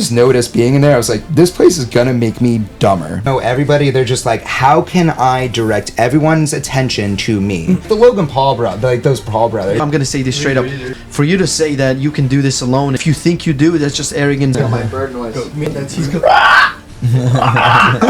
just noticed being in there, I was like, this place is gonna make me dumber. No, everybody, they're just like, how can I direct everyone's attention to me? The Logan Paul brother, like those Paul brothers. I'm gonna say this straight up. For you to say that you can do this alone, if you think you do, that's just arrogant. My bird noise. I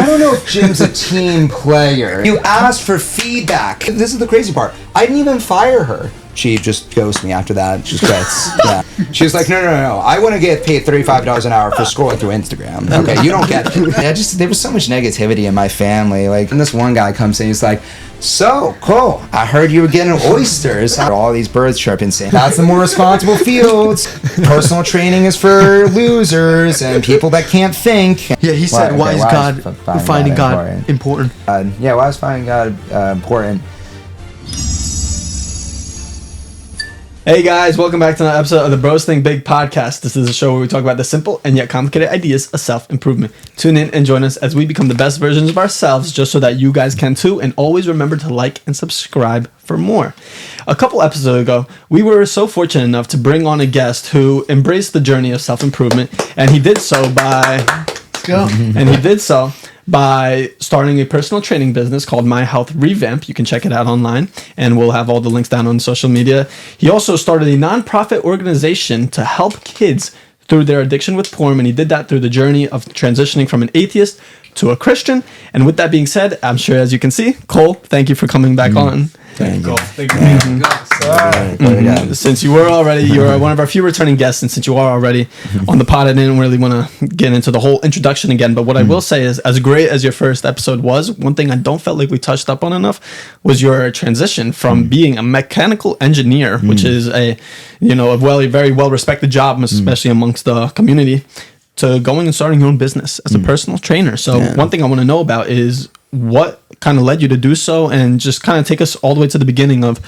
don't know if Jim's a team player. You asked for feedback. This is the crazy part. I didn't even fire her. She just ghosted me after that. She just quits. Yeah. She was like, no. I want to get paid $35 an hour for scrolling through Instagram. Okay, you don't get it. There was so much negativity in my family. Like, and this one guy comes in, he's like, so cool. I heard you were getting oysters. All these birds chirping, saying that's the more responsible fields. Personal training is for losers and people that can't think. Yeah, he said, why is finding God important? Why is finding God important? Hey guys, welcome back to another episode of the Bros Think Big podcast. This is a show where we talk about the simple and yet complicated ideas of self-improvement. Tune in and join us as we become the best versions of ourselves, just so that you guys can too. And always remember to like and subscribe for more. A couple episodes ago, we were so fortunate enough to bring on a guest who embraced the journey of self-improvement, and he did so by starting a personal training business called My Health Revamp. You can check it out online, and we'll have all the links down on social media. He also started a nonprofit organization to help kids through their addiction with porn, and he did that through the journey of transitioning from an atheist to a Christian. And with that being said, I'm sure as you can see, Cole, thank you for coming back on. Thank you. Since you were one of our few returning guests, and since you are already on the pod, I didn't really want to get into the whole introduction again. But what I will say is, as great as your first episode was, one thing I don't felt like we touched up on enough was your transition from being a mechanical engineer, which is a very well respected job, especially amongst the community, to going and starting your own business as a personal trainer. So one thing I want to know about is what kind of led you to do so, and just kind of take us all the way to the beginning of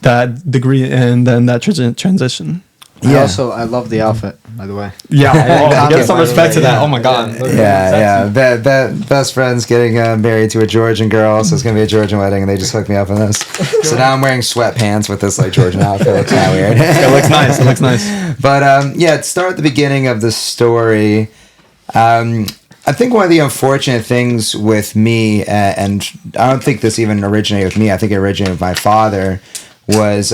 that degree and then that transition. I love the outfit, by the way. Yeah, give some respect to that. Oh my God. Best friend's getting married to a Georgian girl, so it's gonna be a Georgian wedding, and they just hooked me up on this. So now I'm wearing sweatpants with this like Georgian outfit. It looks kind of weird. It looks nice. But to start at the beginning of the story, I think one of the unfortunate things with me, and I don't think this even originated with me, I think it originated with my father, was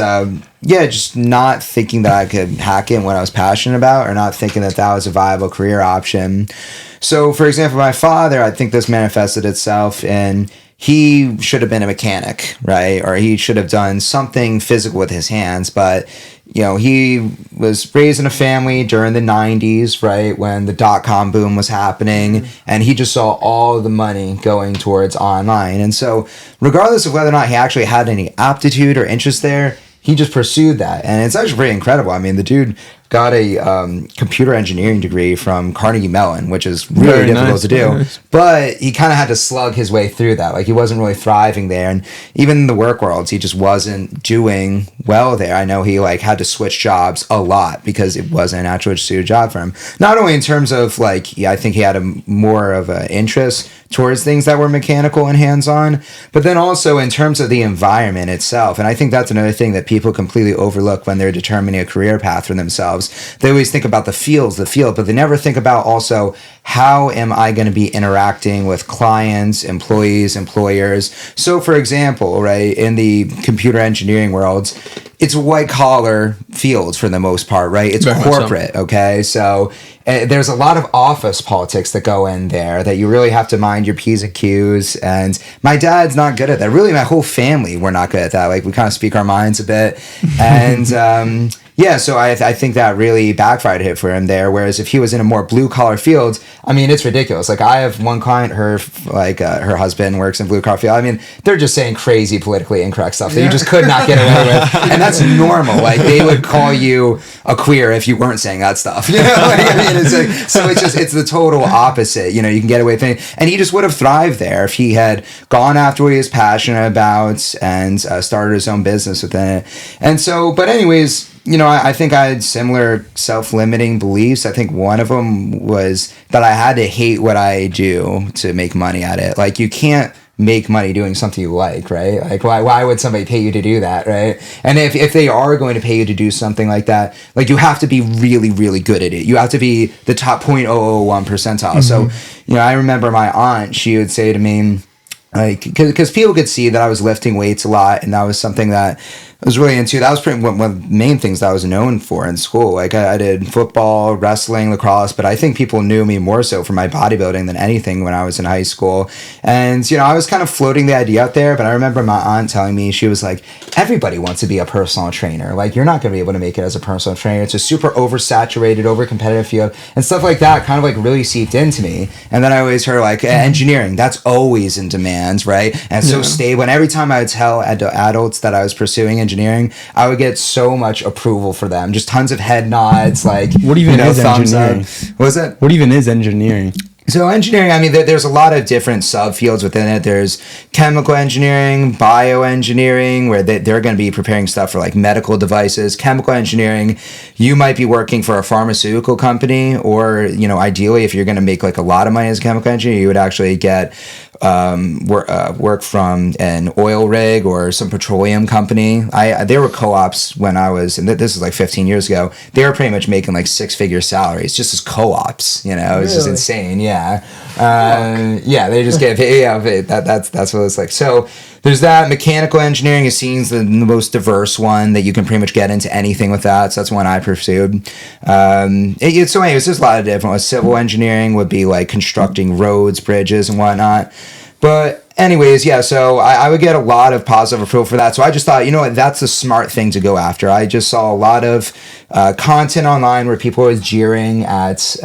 just not thinking that I could hack in what I was passionate about, or not thinking that that was a viable career option. So, for example, my father, I think this manifested itself in he should have been a mechanic, right? Or he should have done something physical with his hands, but he was raised in a family during the 90s, right, when the dot-com boom was happening, and he just saw all the money going towards online. And so regardless of whether or not he actually had any aptitude or interest there, he just pursued that. And it's actually pretty incredible. I mean, the dude got a computer engineering degree from Carnegie Mellon, which is really difficult to do. But he kind of had to slug his way through that. Like, he wasn't really thriving there. And even in the work worlds, he just wasn't doing well there. I know he had to switch jobs a lot because it wasn't a naturally suited job for him. Not only in terms of I think he had more of an interest towards things that were mechanical and hands-on, but then also in terms of the environment itself. And I think that's another thing that people completely overlook when they're determining a career path for themselves. They always think about the field, but they never think about also, how am I going to be interacting with clients, employees, employers? So, for example, right, in the computer engineering world, it's white-collar fields for the most part, right? It's very corporate, okay? So there's a lot of office politics that go in there that you really have to mind your P's and Q's. And my dad's not good at that. Really, my whole family, we're not good at that. We kind of speak our minds a bit. And so I think that really backfired hit for him there. Whereas if he was in a more blue-collar field, I mean, it's ridiculous. I have one client, her husband works in blue-collar field. I mean, they're just saying crazy politically incorrect stuff that you just could not get away with. And that's normal. They would call you a queer if you weren't saying that stuff. It's the total opposite. You can get away with it. And he just would have thrived there if he had gone after what he was passionate about and started his own business within it. And so, but anyways, I think I had similar self-limiting beliefs. I think one of them was that I had to hate what I do to make money at it. You can't make money doing something you like, right? Like why would somebody pay you to do that, right? And if they are going to pay you to do something like that, like you have to be really, really good at it. You have to be the top 0.001 percentile. So, I remember my aunt, she would say to me, like, because people could see that I was lifting weights a lot, and that was something that I was really into. That was pretty one of the main things that I was known for in school. Like I did football, wrestling, lacrosse, but I think people knew me more so for my bodybuilding than anything when I was in high school. And, I was kind of floating the idea out there, but I remember my aunt telling me, she was like, everybody wants to be a personal trainer. Like, you're not going to be able to make it as a personal trainer. It's a super oversaturated, over-competitive field, and stuff like that kind of like really seeped into me. And then I always heard like engineering, that's always in demand, right? And so stable. And every time I would tell adults that I was pursuing engineering, I would get so much approval for them. Just tons of head nods, like, what even is thumbs engineering? Up. What is it? What even is engineering? So engineering, I mean, there's a lot of different subfields within it. There's chemical engineering, bioengineering, where they're going to be preparing stuff for like medical devices. Chemical engineering, you might be working for a pharmaceutical company, or, ideally, if you're going to make like a lot of money as a chemical engineer, you would actually get work from an oil rig or some petroleum company. There were co-ops when I was, and this is like 15 years ago, they were pretty much making like 6-figure salaries just as co-ops, it's just insane. They just get paid. That's what it's like. So there's that. Mechanical engineering is seen as the most diverse one, that you can pretty much get into anything with that. So that's one I pursued. So anyways, there's a lot of different ones. Civil engineering would be like constructing roads, bridges, and whatnot. But anyways, so I would get a lot of positive approval for that. So I just thought, that's a smart thing to go after. I just saw a lot of content online where people were jeering at,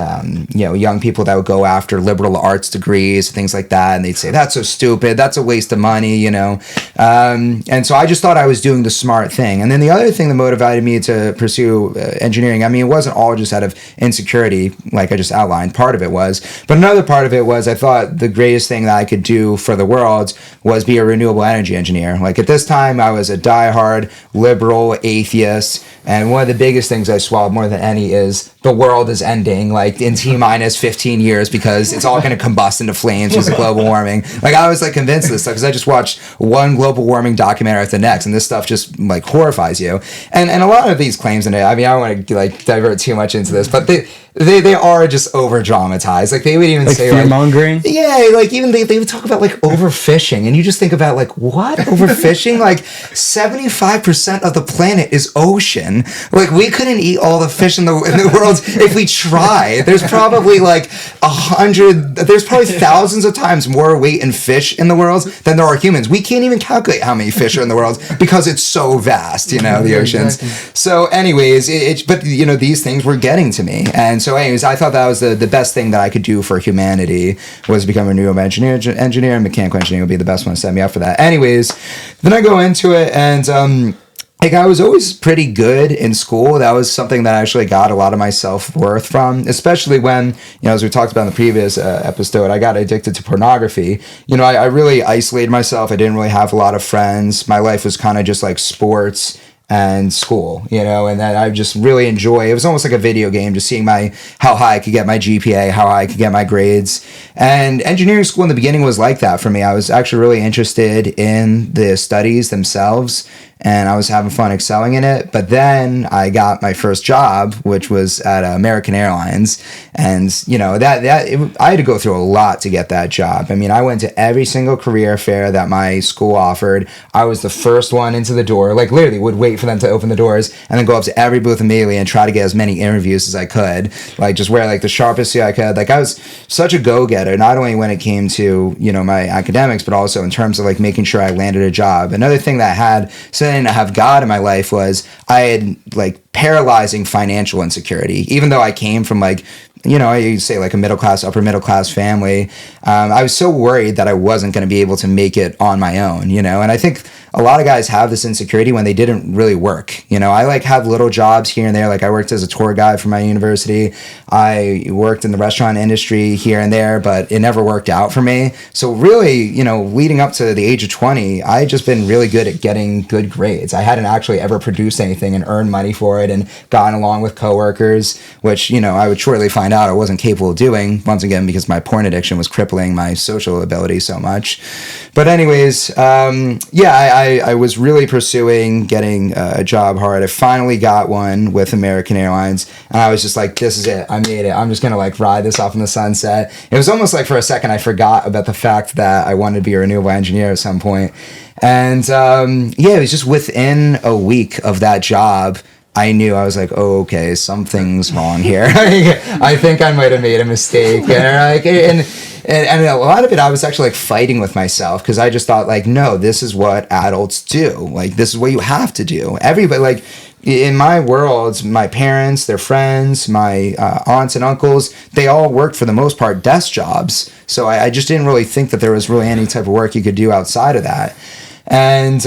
young people that would go after liberal arts degrees, things like that. And they'd say, that's so stupid. That's a waste of money, And so I just thought I was doing the smart thing. And then the other thing that motivated me to pursue engineering, I mean, it wasn't all just out of insecurity, like I just outlined. Part of it was. But another part of it was I thought the greatest thing that I could do for the world was be a renewable energy engineer. Like at this time, I was a diehard liberal atheist, and one of the biggest things I swallowed more than any is the world is ending like in T-minus 15 years because it's all going to combust into flames because of global warming. Like I was like convinced of this stuff because I just watched one global warming documentary after the next, and this stuff just like horrifies you. And a lot of these claims in it, I mean, I don't want to like divert too much into this, but they are just over dramatized. Like they would even like say fear mongering. Like even they would talk about like overfishing, and you just think about like what overfishing? Like 75% of the planet is ocean. Like we couldn't eat all the fish in the world if we tried. There's probably like 100. There's probably thousands of times more weight in fish in the world than there are humans. We can't even calculate how many fish are in the world because it's so vast. The oceans. Exactly. So, anyways, but these things were getting to me, and so anyways, I thought that was the best thing that I could do for humanity was become a renewable engineer, and mechanical engineering would be the best one to set me up for that. Anyways, then I go into it, and I was always pretty good in school. That was something that I actually got a lot of my self-worth from, especially when, as we talked about in the previous episode, I got addicted to pornography. I really isolated myself. I didn't really have a lot of friends. My life was kind of just like sports and school, and that I just really enjoy. It was almost like a video game, just seeing how high I could get my GPA, how high I could get my grades. And engineering school in the beginning was like that for me. I was actually really interested in the studies themselves, and I was having fun excelling in it. But then I got my first job, which was at American Airlines, and I had to go through a lot to get that job. I mean, I went to every single career fair that my school offered. I was the first one into the door, like literally would wait for them to open the doors and then go up to every booth immediately and try to get as many interviews as I could, like just wear like the sharpest suit I could. Like I was such a go-getter, not only when it came to my academics, but also in terms of like making sure I landed a job. Another thing that I had, so I didn't have God in my life, was I had like paralyzing financial insecurity. Even though I came from like I say like a upper middle class family, I was so worried that I wasn't going to be able to make it on my own, and I think a lot of guys have this insecurity when they didn't really work. I like have little jobs here and there. Like I worked as a tour guide for my university. I worked in the restaurant industry here and there, but it never worked out for me. So really, leading up to the age of 20, I had just been really good at getting good grades. I hadn't actually ever produced anything and earned money for it and gotten along with coworkers, which, I would shortly find out I wasn't capable of doing, once again, because my porn addiction was crippling my social ability so much. But anyways, I was really pursuing getting a job hard. I finally got one with American Airlines, and I was just like, this is it. I made it. I'm just going to like ride this off in the sunset. It was almost like for a second I forgot about the fact that I wanted to be a renewable engineer at some point. And it was just within a week of that job, I knew. I was like, oh, okay, something's wrong here. I think I might have made a mistake. And a lot of it, I was actually like fighting with myself, because I just thought like, no, this is what adults do. Like, this is what you have to do. Everybody, like, in my world, my parents, their friends, my aunts and uncles, they all worked for the most part desk jobs. So I just didn't really think that there was really any type of work you could do outside of that. And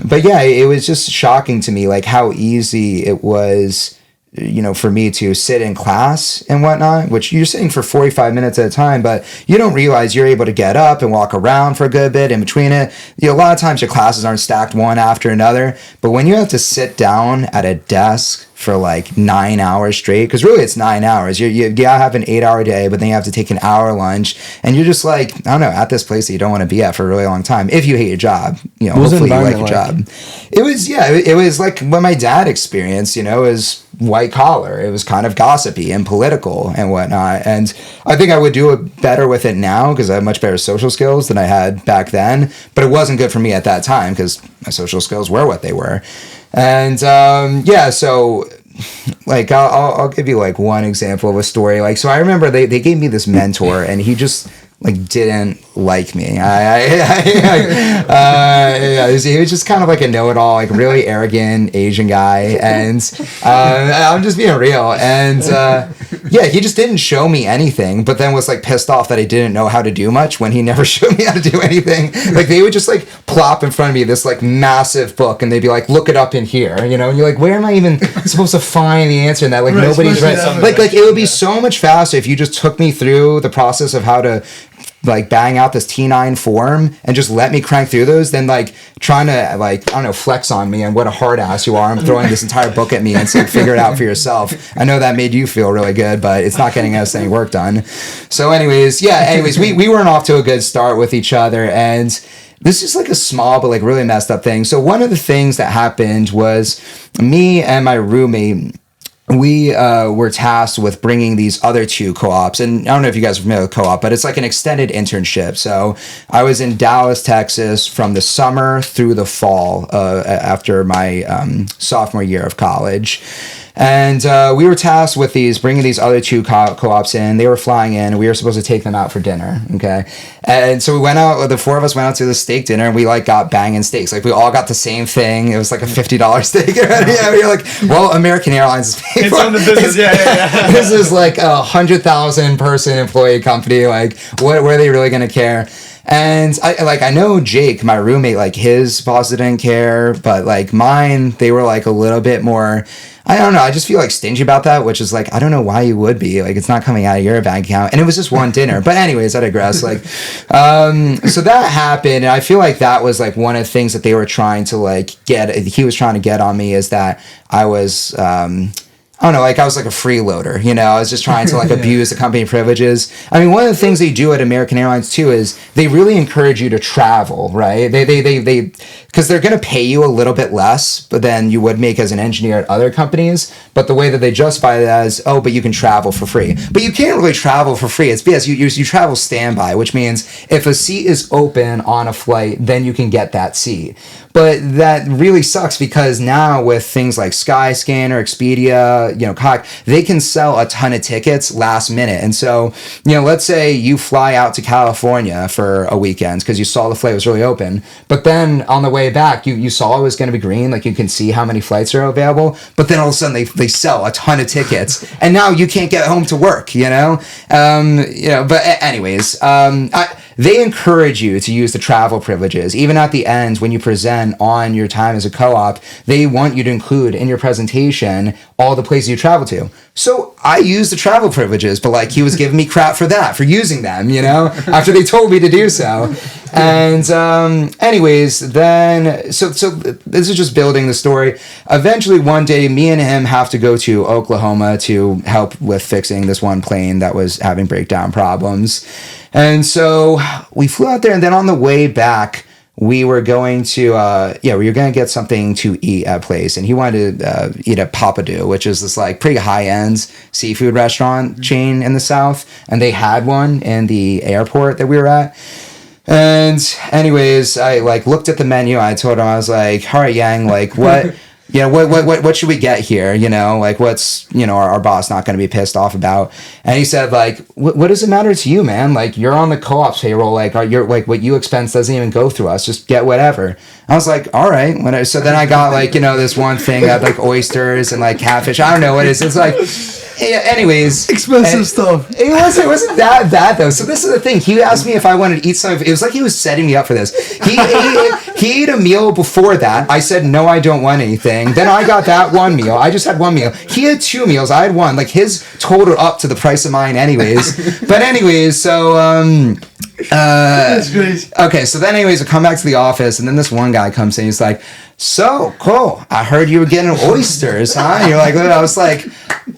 but yeah, it was just shocking to me like how easy it was, you know, for me to sit in class and whatnot, which you're sitting for 45 minutes at a time, but you don't realize you're able to get up and walk around for a good bit in between it. You know, a lot of times your classes aren't stacked one after another, but when you have to sit down at a desk for like 9 hours straight, because really it's 9 hours. You gotta have an 8-hour day, but then you have to take an hour lunch, and you're just like, I don't know, at this place that you don't want to be at for a really long time. If you hate your job, you know, hopefully you like your job. It was like what my dad experienced, you know, is white collar. It was kind of gossipy and political and whatnot. And I think I would do it better with it now, because I have much better social skills than I had back then. But it wasn't good for me at that time, because my social skills were what they were. And so like I'll give you like one example of a story. Like, so I remember they gave me this mentor, and he just like didn't like me. He was just kind of like a know-it-all, like really arrogant Asian guy, and I'm just being real. And he just didn't show me anything, but then was like pissed off that I didn't know how to do much when he never showed me how to do anything. Like, they would just like plop in front of me this like massive book, and they'd be like, look it up in here, you know, and you're like, where am I even supposed to find the answer in that? Like, right, nobody's right. Like it would be so much faster if you just took me through the process of how to like bang out this T9 form and just let me crank through those, than like trying to like, I don't know, flex on me and what a hard ass you are. I'm throwing this entire book at me and say, figure it out for yourself. I know that made you feel really good, but it's not getting us any work done. So anyways, we weren't off to a good start with each other, and this is like a small but like really messed up thing. So one of the things that happened was me and my roommate, we were tasked with bringing these other two co-ops, and I don't know if you guys are familiar with co-op, but it's like an extended internship. So I was in Dallas, Texas from the summer through the fall after my sophomore year of college. And we were tasked with bringing these other two co-ops in. They were flying in, and we were supposed to take them out for dinner. Okay. And so we went out, the four of us went out to the steak dinner, and we like got banging steaks. Like, we all got the same thing. It was like a $50 steak. Yeah, we were like, well, American Airlines is paying for it. The business. Yeah. This is like a 100,000 person employee company. Like, what are they really going to care? And I know Jake, my roommate, like his boss didn't care, but like mine, they were like a little bit more, I don't know, I just feel like stingy about that, which is like, I don't know why you would be, like, it's not coming out of your bank account. And it was just one dinner. But anyways, I digress. Like, so that happened. And I feel like that was like one of the things that they were trying to like he was trying to get on me, is that I was, I don't know, like I was like a freeloader, you know, I was just trying to like abuse the company privileges. I mean, one of the things they do at American Airlines too is they really encourage you to travel, right? They because they're going to pay you a little bit less than you would make as an engineer at other companies. But the way that they justify that is, oh, but you can travel for free. But you can't really travel for free. It's because you travel standby, which means if a seat is open on a flight, then you can get that seat. But that really sucks, because now with things like Skyscanner, Expedia, you know, they can sell a ton of tickets last minute. And so, you know, let's say you fly out to California for a weekend because you saw the flight was really open. But then on the way back, you saw it was going to be green. Like, you can see how many flights are available. But then all of a sudden they sell a ton of tickets. And now you can't get home to work, you know? But anyways, they encourage you to use the travel privileges. Even at the end, when you present on your time as a co-op, they want you to include in your presentation all the places you travel to. So I used the travel privileges, but like he was giving me crap for that, for using them, you know, after they told me to do so. And anyways, then so this is just building the story. Eventually, one day, me and him have to go to Oklahoma to help with fixing this one plane that was having breakdown problems. And so we flew out there, and then on the way back, we were going to we were going to get something to eat at a place, and he wanted to eat at Papadu, which is this like pretty high-end seafood restaurant chain in the South, and they had one in the airport that we were at. And anyways, I like looked at the menu. I told him, I was like, all right, Yang, like what you know, what should we get here? You know, like what's, you know, our boss not going to be pissed off about? And he said, like, what does it matter to you, man? Like, you're on the co-op's payroll. Like, you're like, what you expense doesn't even go through us. Just get whatever. I was like, all right. So then I got like, you know, this one thing that like oysters and like catfish. I don't know what it is. It's like, yeah, anyways, Expensive stuff. It wasn't that bad though. So this is the thing. He asked me if I wanted to eat something. It was like he was setting me up for this. He ate a meal before that. I said no, I don't want anything. Then I got that one meal. I just had one meal. He had two meals. I had one. Like his totaled up to the price of mine, anyways. But anyways, so That's crazy. okay. So then, anyways, I come back to the office, and then this one guy comes in. He's like, "So cool. I heard you were getting oysters, huh?" And you're like, I was like,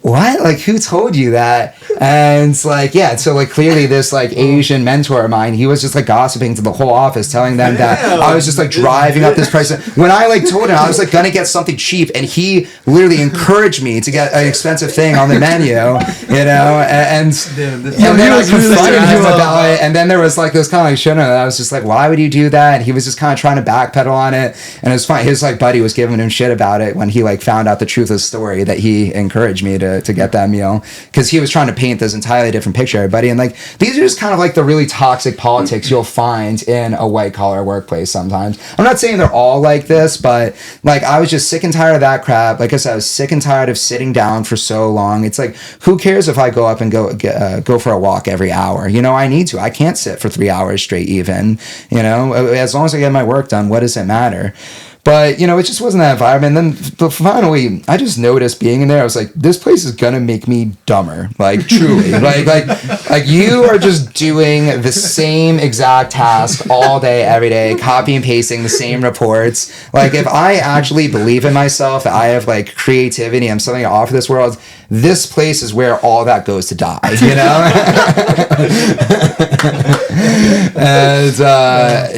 "What? Like, who told you that?" And it's like, yeah. So like, clearly, this like Asian mentor of mine, he was just like gossiping to the whole office, telling them that I was just like driving up this price. When I like told him I was like gonna get something cheap, and he literally encouraged me to get an expensive thing on the menu, you know, and then I confronted him about it, and then there was like this kind of like shit on it. I was just like, why would you do that? And he was just kind of trying to backpedal on it, and it was fine. His like buddy was giving him shit about it when he like found out the truth of the story that he encouraged me to get that meal, because he was trying to paint this entirely different picture, everybody. And like these are just kind of like the really toxic politics you'll find in a white collar workplace sometimes. I'm not saying they're all like this, but like I was just sick and tired of that crap. Like I said, I was sick and tired of sitting down for so long. It's like, who cares if I go up and go for a walk every hour? You know, I need to. I can't sit for 3 hours straight even, you know, as long as I get my work done, what does it matter? But, you know, it just wasn't that environment. And then finally, I just noticed being in there, I was like, this place is going to make me dumber. Like, truly. like you are just doing the same exact task all day, every day, copy and pasting the same reports. Like, if I actually believe in myself, that I have, like, creativity, I'm something to offer this world, this place is where all that goes to die, you know? And,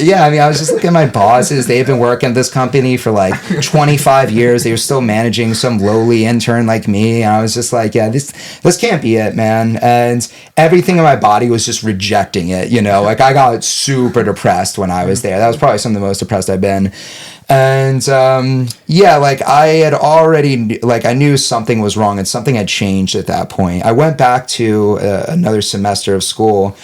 yeah, I mean, I was just looking at my bosses. They've been working at this company for like 25 years. They were still managing some lowly intern like me, and I was just like, yeah, this can't be it, man. And everything in my body was just rejecting it, you know. Like I got super depressed when I was there. That was probably some of the most depressed I've been. And yeah, like I had already, like I knew something was wrong and something had changed at that point. I went back to another semester of school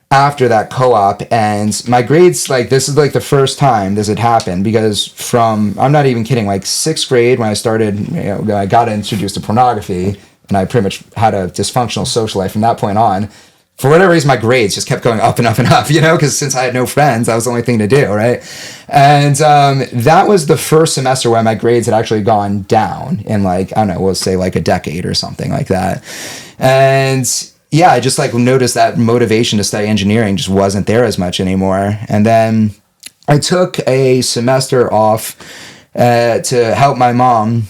after that co-op, and my grades, like this is like the first time this had happened, because from, I'm not even kidding, like 6th grade when I started, you know, I got introduced to pornography, and I pretty much had a dysfunctional social life from that point on. For whatever reason, my grades just kept going up and up and up, you know, because since I had no friends, that was the only thing to do, right? And that was the first semester where my grades had actually gone down in like, I don't know, we'll say like a decade or something like that. And yeah, I just like noticed that motivation to study engineering just wasn't there as much anymore. And then I took a semester off to help my mom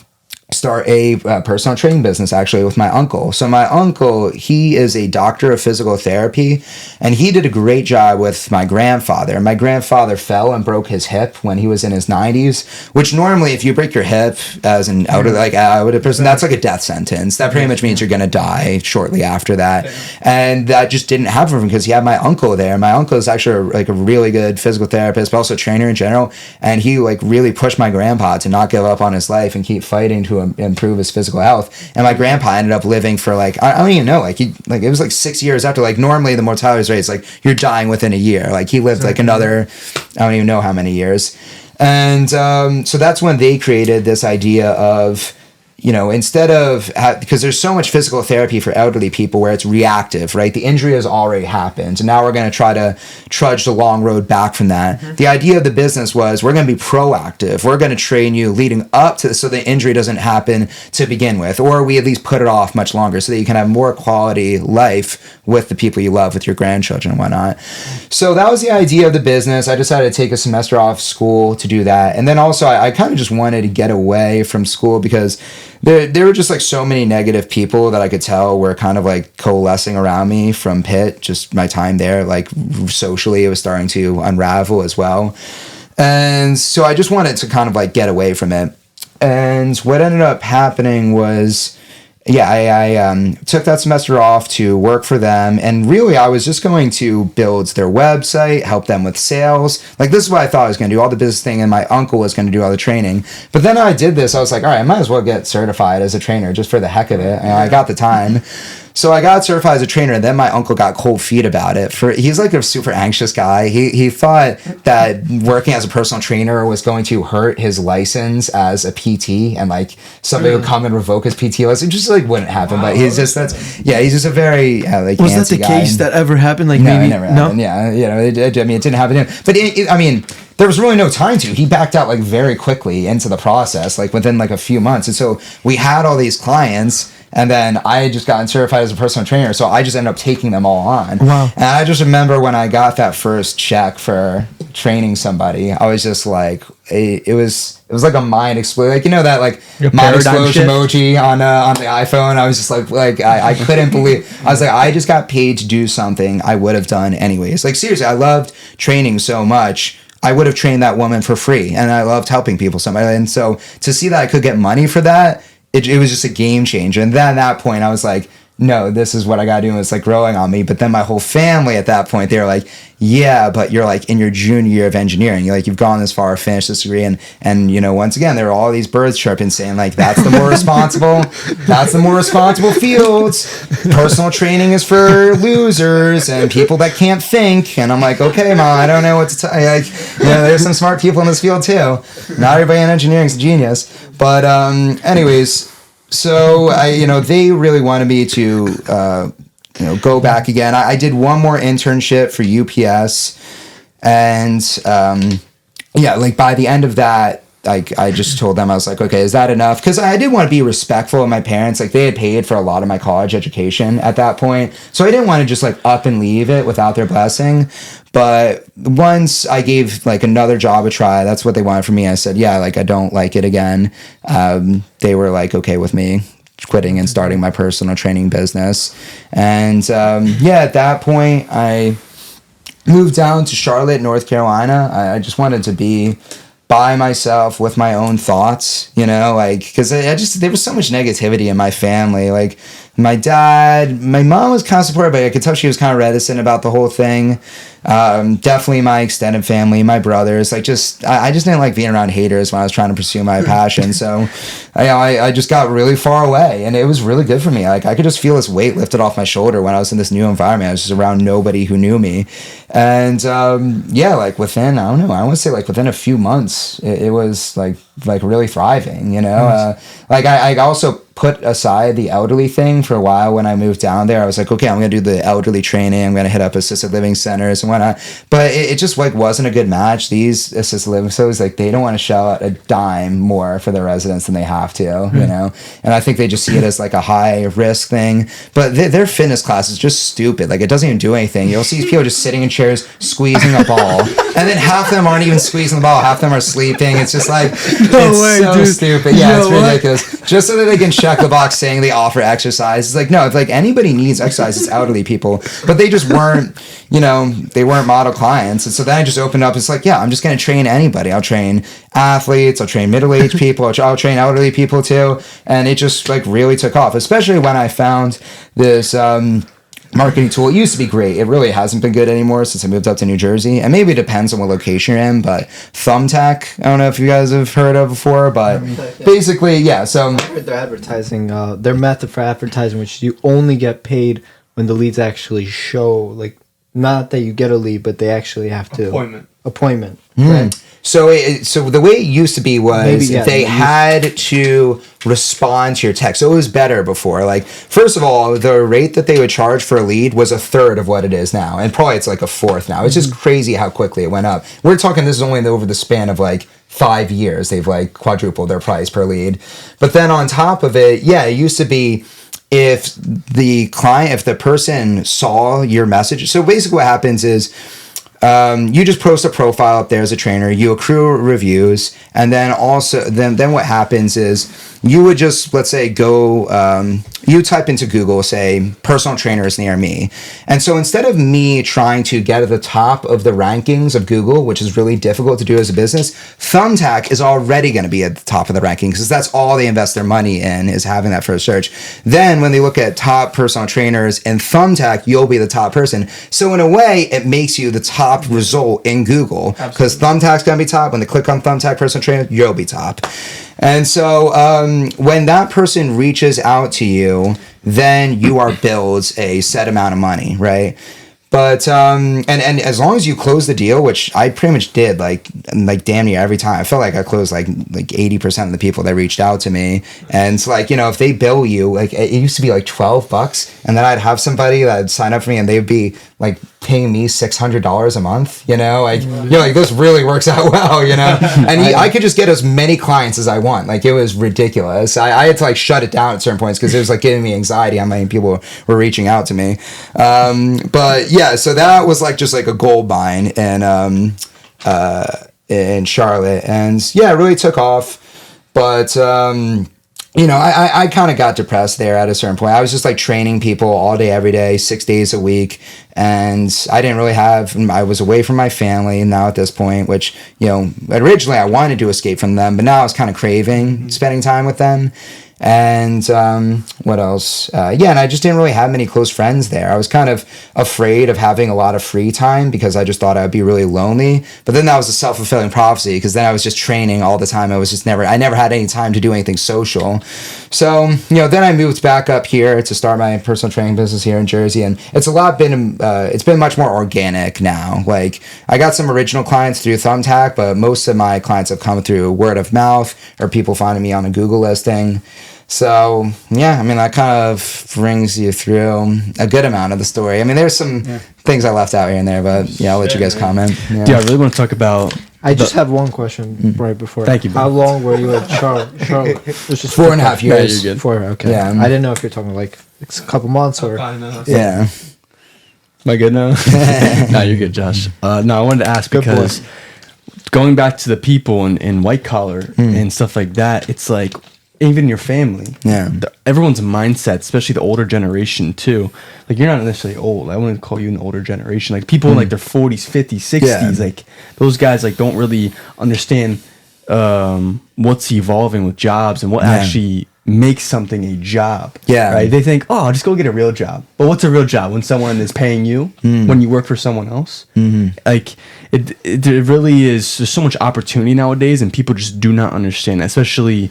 start a personal training business, actually, with my uncle. So my uncle, he is a doctor of physical therapy, and he did a great job with my grandfather. My grandfather fell and broke his hip when he was in his 90s, which normally if you break your hip as an elderly person, that's like a death sentence. That pretty much means you're going to die shortly after that. And that just didn't happen for him because he had my uncle there. My uncle is actually like a really good physical therapist, but also a trainer in general. And he like really pushed my grandpa to not give up on his life and keep fighting to improve his physical health. And my grandpa ended up living for like, I don't even know, like he, like it was like 6 years after. Like normally the mortality rate is like you're dying within a year. Like he lived like another, I don't even know how many years. And so that's when they created this idea of instead of, because there's so much physical therapy for elderly people where it's reactive, right? The injury has already happened. And now we're going to try to trudge the long road back from that. Mm-hmm. The idea of the business was we're going to be proactive. We're going to train you leading up to this so the injury doesn't happen to begin with, or we at least put it off much longer so that you can have more quality life with the people you love, with your grandchildren and whatnot. So that was the idea of the business. I decided to take a semester off school to do that. And then also I kind of just wanted to get away from school because there were just like so many negative people that I could tell were kind of like coalescing around me from Pitt. Just my time there, like socially, it was starting to unravel as well. And so I just wanted to kind of like get away from it. And what ended up happening was, I took that semester off to work for them. And really, I was just going to build their website, help them with sales. Like, this is what I thought I was going to do, all the business thing, and my uncle was going to do all the training. But then I did this. I was like, all right, I might as well get certified as a trainer just for the heck of it. And I got the time. So I got certified as a trainer, and then my uncle got cold feet about it. He's like a super anxious guy. He thought that working as a personal trainer was going to hurt his license as a PT, and like somebody would come and revoke his PT license. It just like wouldn't happen. But he's just he's just a very like was that the guy. Case that ever happened? Like no, maybe it never happened. Yeah, it didn't happen to him. But there was really no time to. He backed out like very quickly into the process, like within like a few months. And so we had all these clients. And then I had just gotten certified as a personal trainer, so I just ended up taking them all on. Wow. And I just remember when I got that first check for training somebody, I was just like, it was like a mind explosion. Like, that like mind explosion emoji on the iPhone. I was just like I couldn't believe. I was like, I just got paid to do something I would have done anyways. Like, seriously, I loved training so much. I would have trained that woman for free, and I loved helping people so much. And so to see that I could get money for that, it was just a game changer. And then at that point, I was like, no, this is what I got to do. And it's like growing on me. But then my whole family at that point, they were like, yeah, but you're like in your junior year of engineering. You're like, you've gone this far, finished this degree. And once again, there were all these birds chirping saying like, that's the more responsible fields. Personal training is for losers and people that can't think. And I'm like, okay, Mom, I don't know what to tell you. Like, there's some smart people in this field too. Not everybody in engineering is a genius. But anyways, so they really wanted me to go back again. I did one more internship for UPS, and like by the end of that, like I just told them, I was like, okay, is that enough? Because I did want to be respectful of my parents. Like, they had paid for a lot of my college education at that point, so I didn't want to just like up and leave it without their blessing. But once I gave like another job a try, that's what they wanted from me. I said, yeah, like I don't like it again. They were like okay with me quitting and starting my personal training business. And at that point, I moved down to Charlotte, North Carolina. I just wanted to be by myself with my own thoughts, because there was so much negativity in my family. Like, my mom was kind of supportive, but I could tell she was kind of reticent about the whole thing. Definitely my extended family, my brothers, I just didn't like being around haters when I was trying to pursue my passion. So I just got really far away, and it was really good for me. Like, I could just feel this weight lifted off my shoulder when I was in this new environment. I was just around nobody who knew me. And like within, I don't know, I want to say like within a few months, it was like really thriving, Nice. I also put aside the elderly thing for a while when I moved down there. I was like, okay, I'm going to do the elderly training. I'm going to hit up assisted living centers and whatnot. But it just like wasn't a good match. These assisted living centers, like, they don't want to shell out a dime more for their residents than they have to, And I think they just see it as like a high risk thing. But their fitness class is just stupid. Like, it doesn't even do anything. You'll see people just sitting in chairs squeezing a ball, and then half of them aren't even squeezing the ball. Half of them are sleeping. It's just like, stupid. Yeah, it's ridiculous. Just so that they can check the box saying they offer exercise. It's like, no, if like anybody needs exercise, it's elderly people. But they just weren't, they weren't model clients. And so then I just opened up. It's like, yeah, I'm just going to train anybody. I'll train athletes. I'll train middle-aged people. I'll train elderly people too. And it just like really took off, especially when I found this marketing tool. It used to be great. It really hasn't been good anymore since I moved up to New Jersey. And maybe it depends on what location you're in, but Thumbtack, I don't know if you guys have heard of before, but basically, yeah. So I heard their advertising, their method for advertising, which you only get paid when the leads actually show, like, not that you get a lead, but they actually have to. appointment. Right? So the way it used to be was Maybe, yeah, they yeah, had to respond to your text. So it was better before. Like, first of all, the rate that they would charge for a lead was a third of what it is now. And probably it's like a fourth now. It's just crazy how quickly it went up. We're talking, this is only over the span of like 5 years. They've like quadrupled their price per lead. But then on top of it, yeah, it used to be if the person saw your message. So basically what happens is, you just post a profile up there as a trainer, you accrue reviews, and then then what happens is you would just, let's say, you type into Google, say, personal trainers near me. And so instead of me trying to get at the top of the rankings of Google, which is really difficult to do as a business, Thumbtack is already going to be at the top of the rankings because that's all they invest their money in, is having that first search. Then when they look at top personal trainers in Thumbtack, you'll be the top person. So in a way, it makes you the top result in Google because Thumbtack's going to be top. When they click on Thumbtack personal trainer, you'll be top. And so when that person reaches out to you, then you are billed a set amount of money, right? But and as long as you close the deal, which I pretty much did, like damn near every time, I felt like I closed like 80% of the people that reached out to me. And it's like, you know, if they bill you, like it used to be like $12, and then I'd have somebody that'd sign up for me and they'd be like paying me $600 a month, you know, like, you're like, this really works out well, you know. And I could just get as many clients as I want. Like, it was ridiculous. I had to like shut it down at certain points because it was like giving me anxiety how many people were reaching out to me. But yeah, so that was like just like a gold mine in Charlotte, and yeah, it really took off. But you know, I kind of got depressed there at a certain point. I was just like training people all day, every day, 6 days a week. And I didn't really I was away from my family now at this point, which, you know, originally I wanted to escape from them, but now I was kind of craving spending time with them. And what else? Yeah, and I just didn't really have many close friends there. I was kind of afraid of having a lot of free time because I just thought I'd be really lonely. But then that was a self-fulfilling prophecy because then I was just training all the time. I never had any time to do anything social. So, you know, then I moved back up here to start my personal training business here in Jersey, and it's been much more organic now. Like, I got some original clients through Thumbtack, but most of my clients have come through word of mouth or people finding me on a Google listing. So, yeah, I mean, that kind of brings you through a good amount of the story. I mean, there's some things I left out here and there, but yeah, I'll let you guys comment. Yeah. Yeah, I really want to talk about... I just have one question right before. Thank you, bro. How long were you at Charlotte? It's just 4.5 years. Yeah, you're good. 4, okay. Yeah. I didn't know if you're talking like a couple months or... Yeah. Am I good now? No, you're good, Josh. No, I wanted to ask because going back to the people in white collar and stuff like that, it's like, even your family, everyone's mindset, especially the older generation too. Like, you're not necessarily old. I wouldn't call you an older generation. Like, people in like their 40s, 50s, 60s, like those guys like don't really understand what's evolving with jobs and what actually makes something a job. Yeah, right. They think, oh, I'll just go get a real job. But what's a real job? When someone is paying you, when you work for someone else. Like, it really is. There's so much opportunity nowadays, and people just do not understand, especially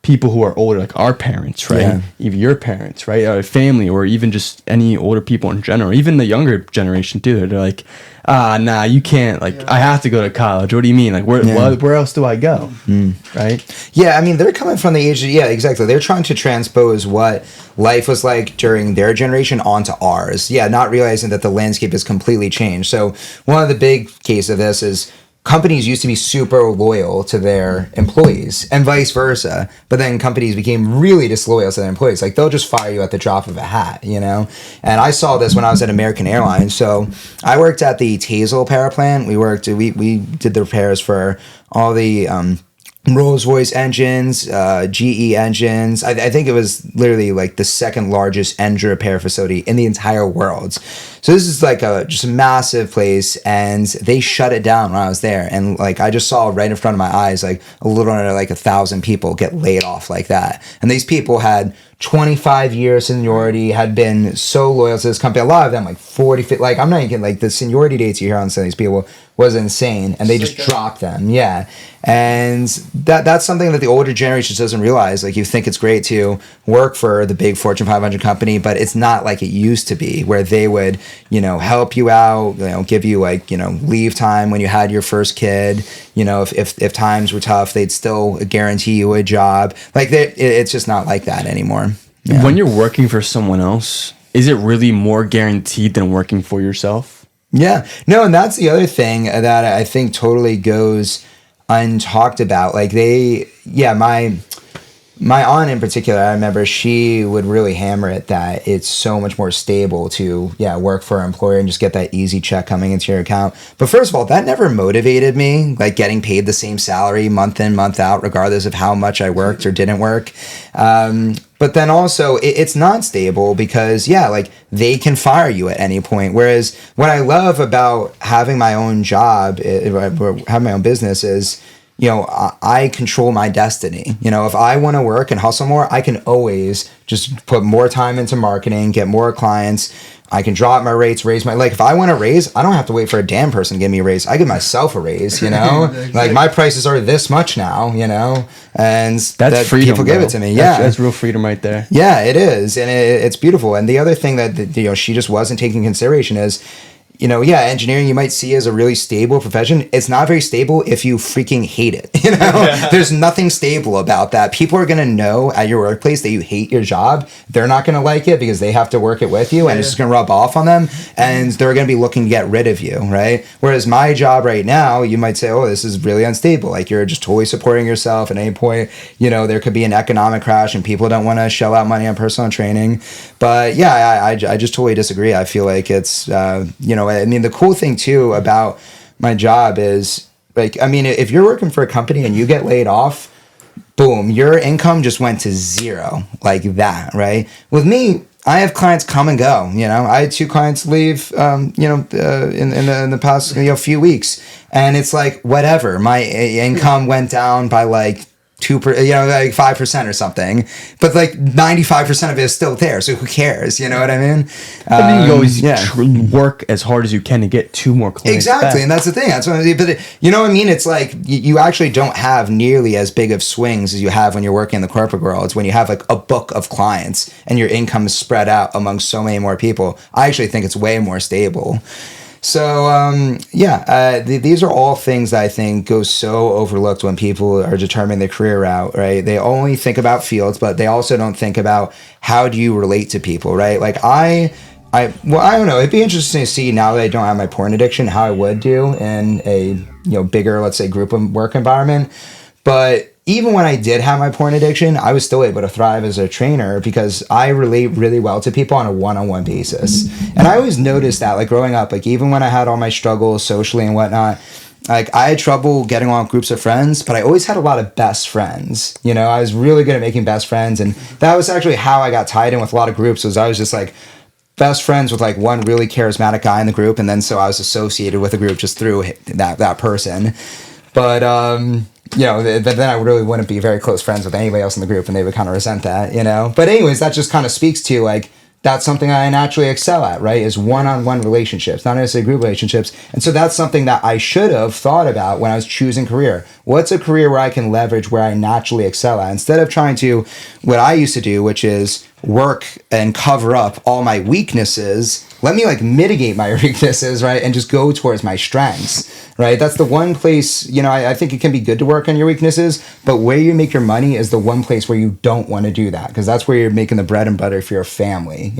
people who are older, like our parents, right? Yeah. Even your parents, right? Our family, or even just any older people in general, even the younger generation too. They're like, nah, you can't. Like, I have to go to college. What do you mean? Like, where else do I go? Right? Yeah, I mean, they're coming from the age of, exactly. They're trying to transpose what life was like during their generation onto ours. Yeah, not realizing that the landscape has completely changed. So one of the big cases of this is companies used to be super loyal to their employees and vice versa, but then companies became really disloyal to their employees. Like, they'll just fire you at the drop of a hat, you know? And I saw this when I was at American Airlines. So I worked at the Tazel power plant. We did the repairs for all the Rolls-Royce engines, GE engines. I think it was literally like the second largest engine repair facility in the entire world. So this is like just a massive place, and they shut it down when I was there. And like, I just saw right in front of my eyes, like a little under like 1,000 people get laid off like that. And these people had 25 years seniority, had been so loyal to this company. A lot of them like 40, 50, like I'm not even kidding, like the seniority dates you hear on some of these people was insane, and they just dropped them. Yeah. And that's something that the older generation doesn't realize. Like, you think it's great to work for the big Fortune 500 company, but it's not like it used to be, where they would, help you out, give you like, leave time when you had your first kid. If times were tough, they'd still guarantee you a job. Like, it's just not like that anymore. Yeah. When you're working for someone else, is it really more guaranteed than working for yourself? Yeah. No, and that's the other thing that I think totally goes untalked about. Like, my aunt in particular, I remember she would really hammer it that it's so much more stable to work for an employer and just get that easy check coming into your account. But first of all, that never motivated me, like getting paid the same salary month in, month out, regardless of how much I worked or didn't work. But then also, it's not stable because, like, they can fire you at any point. Whereas what I love about having my own job, having my own business is, I control my destiny. If I want to work and hustle more, I can always just put more time into marketing, get more clients. I can drop my rates, raise my, like, if I want a raise, I don't have to wait for a damn person to give me a raise. I give myself a raise, Exactly. Like, my prices are this much now, and that's freedom, people give it to me. Yeah. That's real freedom right there. Yeah, it is. And it's beautiful. And the other thing that, she just wasn't taking consideration is, engineering you might see as a really stable profession. It's not very stable if you freaking hate it. There's nothing stable about that. People are going to know at your workplace that you hate your job. They're not going to like it because they have to work it with you, and it's just going to rub off on them, and they're going to be looking to get rid of you, right? Whereas my job right now, you might say, oh, this is really unstable. Like, you're just totally supporting yourself. At any point, there could be an economic crash and people don't want to shell out money on personal training. But yeah, I just totally disagree. I feel like it's, I mean, the cool thing too about my job is, like, I mean, if you're working for a company and you get laid off, boom, your income just went to zero, like that, right? With me, I have clients come and go. I had 2 clients leave, in the past few weeks, and it's like, whatever. My income went down by like 2%, like 5% or something, but like 95% of it is still there. So who cares? You know what I mean? I mean, you always work as hard as you can to get 2 more clients. Exactly, back. and that's the thing. That's what. But you know what I mean? It's like you actually don't have nearly as big of swings as you have when you're working in the corporate world. It's when you have like a book of clients and your income is spread out among so many more people. I actually think it's way more stable. So, these are all things that I think go so overlooked when people are determining their career route, right? They only think about fields, but they also don't think about how do you relate to people, right? Like I don't know. It'd be interesting to see, now that I don't have my porn addiction, how I would do in a, bigger, let's say, group of work environment. But even when I did have my porn addiction, I was still able to thrive as a trainer because I relate really well to people on a one-on-one basis. And I always noticed that, like, growing up, like, even when I had all my struggles socially and whatnot, like, I had trouble getting along with groups of friends, but I always had a lot of best friends. I was really good at making best friends. And that was actually how I got tied in with a lot of groups, was I was just like best friends with like one really charismatic guy in the group. And then so I was associated with a group just through that person. But, then I really wouldn't be very close friends with anybody else in the group, and they would kind of resent that, But anyways, that just kind of speaks to, like, that's something I naturally excel at, right? Is one-on-one relationships, not necessarily group relationships. And so that's something that I should have thought about when I was choosing career. What's a career where I can leverage, where I naturally excel at? Instead of trying to, what I used to do, which is work and cover up all my weaknesses, let me like mitigate my weaknesses, right? And just go towards my strengths, right? That's the one place, I think it can be good to work on your weaknesses, but where you make your money is the one place where you don't want to do that, because that's where you're making the bread and butter for your family,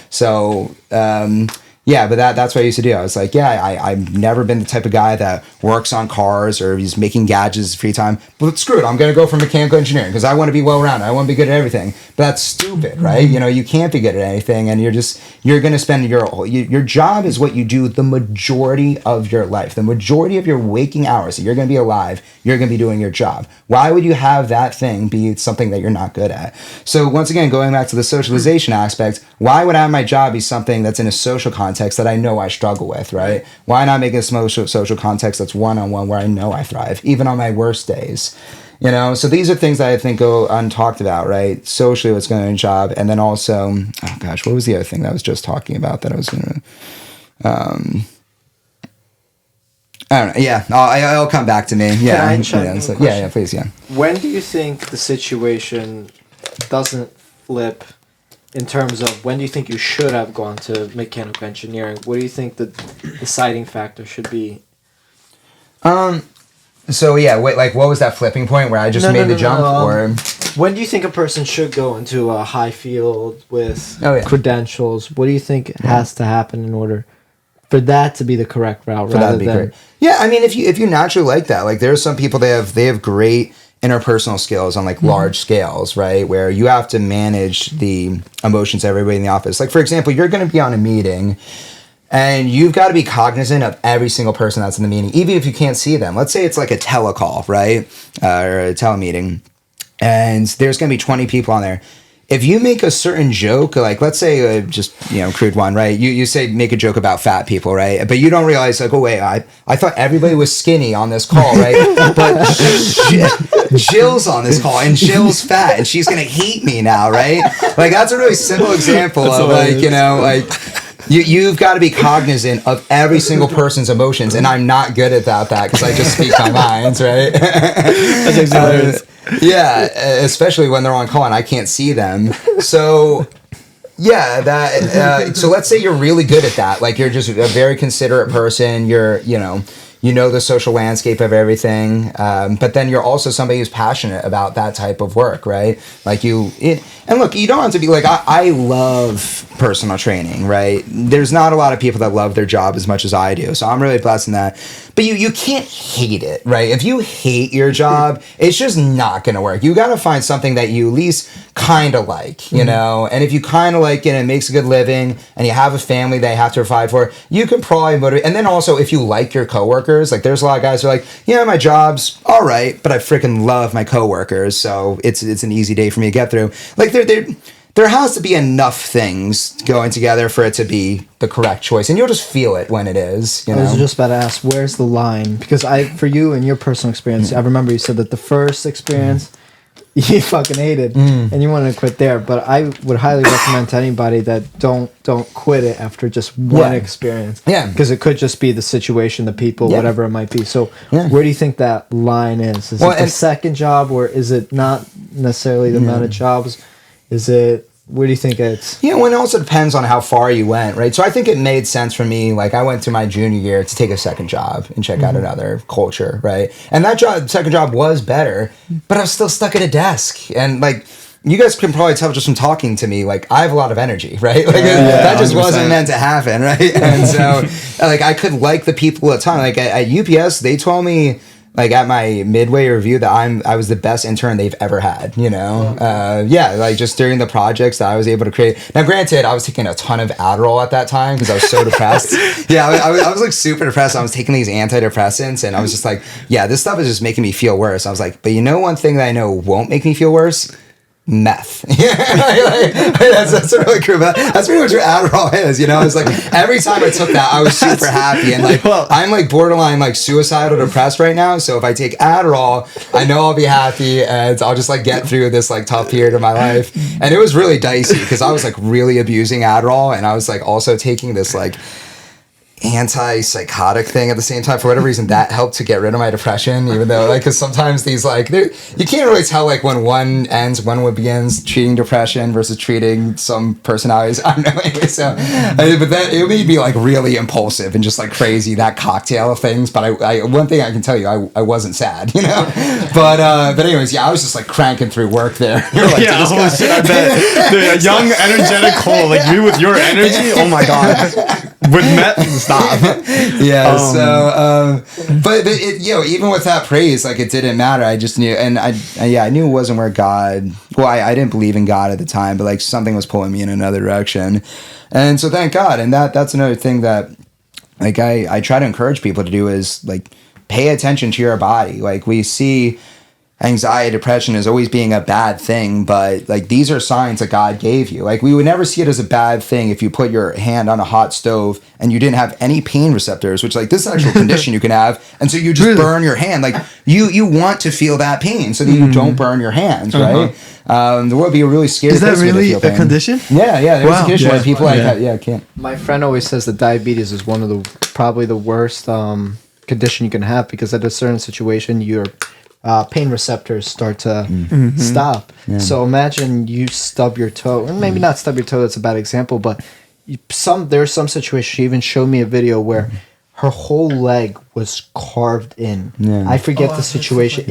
So, but that's what I used to do. I was like, I've never been the type of guy that works on cars or he's making gadgets free time. But screw it, I'm going to go for mechanical engineering because I want to be well-rounded. I want to be good at everything. But that's stupid, right? You can't be good at anything, and you're going to spend your job is what you do the majority of your life. The majority of your waking hours that you're going to be alive, you're going to be doing your job. Why would you have that thing be something that you're not good at? So once again, going back to the socialization aspect, why would I have my job be something that's in a social context that I know I struggle with, right? Why not make a social context that's one-on-one where I know I thrive, even on my worst days? You know, so these are things that I think go untalked about, right? Socially, what's going on in a job, and then also, oh gosh, what was the other thing that I was just talking about that I was going to, I don't know. Yeah, it'll come back to me. Yeah, Can I chime in a question? yeah, please, yeah. When do you think the situation doesn't flip in terms of when do you think you should have gone to mechanical engineering? What do you think the deciding factor should be? So yeah, wait, like what was that flipping point where I just made the jump, or when do you think a person should go into a high field with credentials? What do you think has to happen in order for that to be the correct route? For that to be correct. Yeah, I mean, if you naturally like that, like there are some people they have great interpersonal skills on like large scales, right? Where you have to manage the emotions of everybody in the office. Like for example, you're going to be on a meeting. And you've got to be cognizant of every single person that's in the meeting, even if you can't see them. Let's say it's like a telecall, right? Or a telemeeting. And there's going to be 20 people on there. If you make a certain joke, like let's say just, crude one, right? You say make a joke about fat people, right? But you don't realize like, oh wait, I thought everybody was skinny on this call, right? But Jill's on this call and Jill's fat and she's going to hate me now, right? Like that's a really simple example of You've got to be cognizant of every single person's emotions, and I'm not good at that because I just speak my mind, right? That's exactly yeah, especially when they're on call and I can't see them. So, yeah, so let's say you're really good at that. Like you're just a very considerate person. You're, you know the social landscape of everything, but then you're also somebody who's passionate about that type of work, right? Like and look, you don't have to be like, I love personal training, right? There's not a lot of people that love their job as much as I do, so I'm really blessed in that. But you can't hate it, right? If you hate your job, it's just not going to work. You got to find something that you at least kind of like, you know? And if you kind of like it and it makes a good living and you have a family that you have to provide for, you can probably motivate. And then also if you like your coworkers, like there's a lot of guys who are like, yeah, my job's all right, but I freaking love my coworkers, so it's an easy day for me to get through. Like there has to be enough things going together for it to be the correct choice, and you'll just feel it when it is. I was just about to ask, where's the line? Because for you and your personal experience, I remember you said that the first experience you fucking hated and you wanted to quit there. But I would highly recommend to anybody that don't quit it after just one experience. Yeah, because it could just be the situation, the people, whatever it might be. So where do you think that line is? Is it the second job, or is it not necessarily the amount of jobs? Is it, where do you think it's? Yeah, well, it also depends on how far you went, right? So I think it made sense for me. Like I went to my junior year to take a second job and check out another culture, right? And that second job was better, but I was still stuck at a desk. And like, you guys can probably tell just from talking to me, like I have a lot of energy, right? Like that just 100%. Wasn't meant to happen, right? And so like I could like the people at the time. Like at UPS, they told me, like at my midway review, that I was the best intern they've ever had, like just during the projects that I was able to create. Now granted, I was taking a ton of Adderall at that time because I was so depressed. I was like super depressed. I was taking these antidepressants and I was just like, this stuff is just making me feel worse. I was like, but one thing that I know won't make me feel worse? Meth. That's really cool. That's pretty much what Adderall is, It's like every time I took that, I was super happy, and like I'm like borderline like suicidal depressed right now. So if I take Adderall, I know I'll be happy, and I'll just like get through this like tough period of my life. And it was really dicey because I was like really abusing Adderall, and I was like also taking this like anti-psychotic thing at the same time. For whatever reason, that helped to get rid of my depression, even though like because sometimes these like you can't really tell like when one ends, when one begins, treating depression versus treating some personalities. I don't know. Anyway, so but that it made me like really impulsive and just like crazy, that cocktail of things. But I one thing I can tell you, I wasn't sad, but anyways, I was just like cranking through work there. Like, holy shit, I bet the young energetic Cole, like you with your energy, oh my god, with Met. Stop. But it, even with that praise, like it didn't matter. I just knew, and I knew it wasn't where God. Well, I didn't believe in God at the time, but like something was pulling me in another direction, and so thank God. And that's another thing that, like I try to encourage people to do is like pay attention to your body. Like we see, anxiety, depression is always being a bad thing, but like these are signs that God gave you. Like we would never see it as a bad thing if you put your hand on a hot stove and you didn't have any pain receptors, which like this is an actual condition you can have, and so you just burn your hand. Like you want to feel that pain so that you don't burn your hands, right? The world would be a really scary. Is that place really to feel a pain. condition? Yeah, there's a condition where people can't. My friend always says that diabetes is one of the probably the worst condition you can have, because at a certain situation your pain receptors start to stop. Yeah. So imagine you stub your toe, or maybe not stub your toe, that's a bad example, but there's some situation. She even showed me a video where her whole leg was carved in. Yeah. I forget the situation.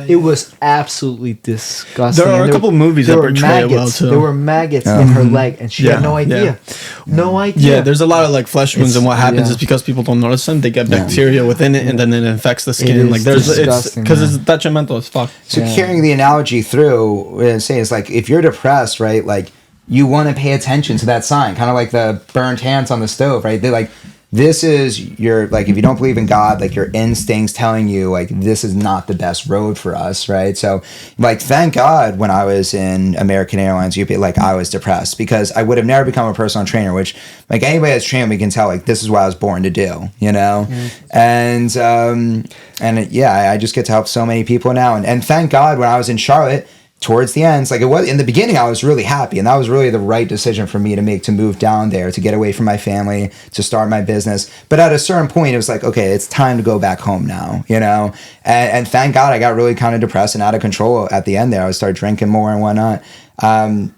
It was absolutely disgusting. There are a couple movies that portray it well too. There were maggots in her leg, and she had no idea. No idea. Yeah, there's a lot of like flesh wounds, and what happens is because people don't notice them, they get bacteria within it, and then it infects the skin. Like it's because it's detrimental as fuck. So carrying the analogy through, and say is like if you're depressed, right? Like you want to pay attention to that sign, kind of like the burnt hands on the stove, right? They like. This is your, like, if you don't believe in God, like your instincts telling you, like, this is not the best road for us, right? So, like, thank God when I was in American Airlines, like, I was depressed because I would have never become a personal trainer, which, like, anybody that's trained me can tell, like, this is what I was born to do, you know? Mm-hmm. I just get to help so many people now. And thank God when I was in Charlotte, towards the end, like it was in the beginning, I was really happy, and that was really the right decision for me to make, to move down there, to get away from my family, to start my business. But at a certain point, it was like, okay, it's time to go back home now, you know? And thank God I got really kind of depressed and out of control at the end there. I would start drinking more and whatnot,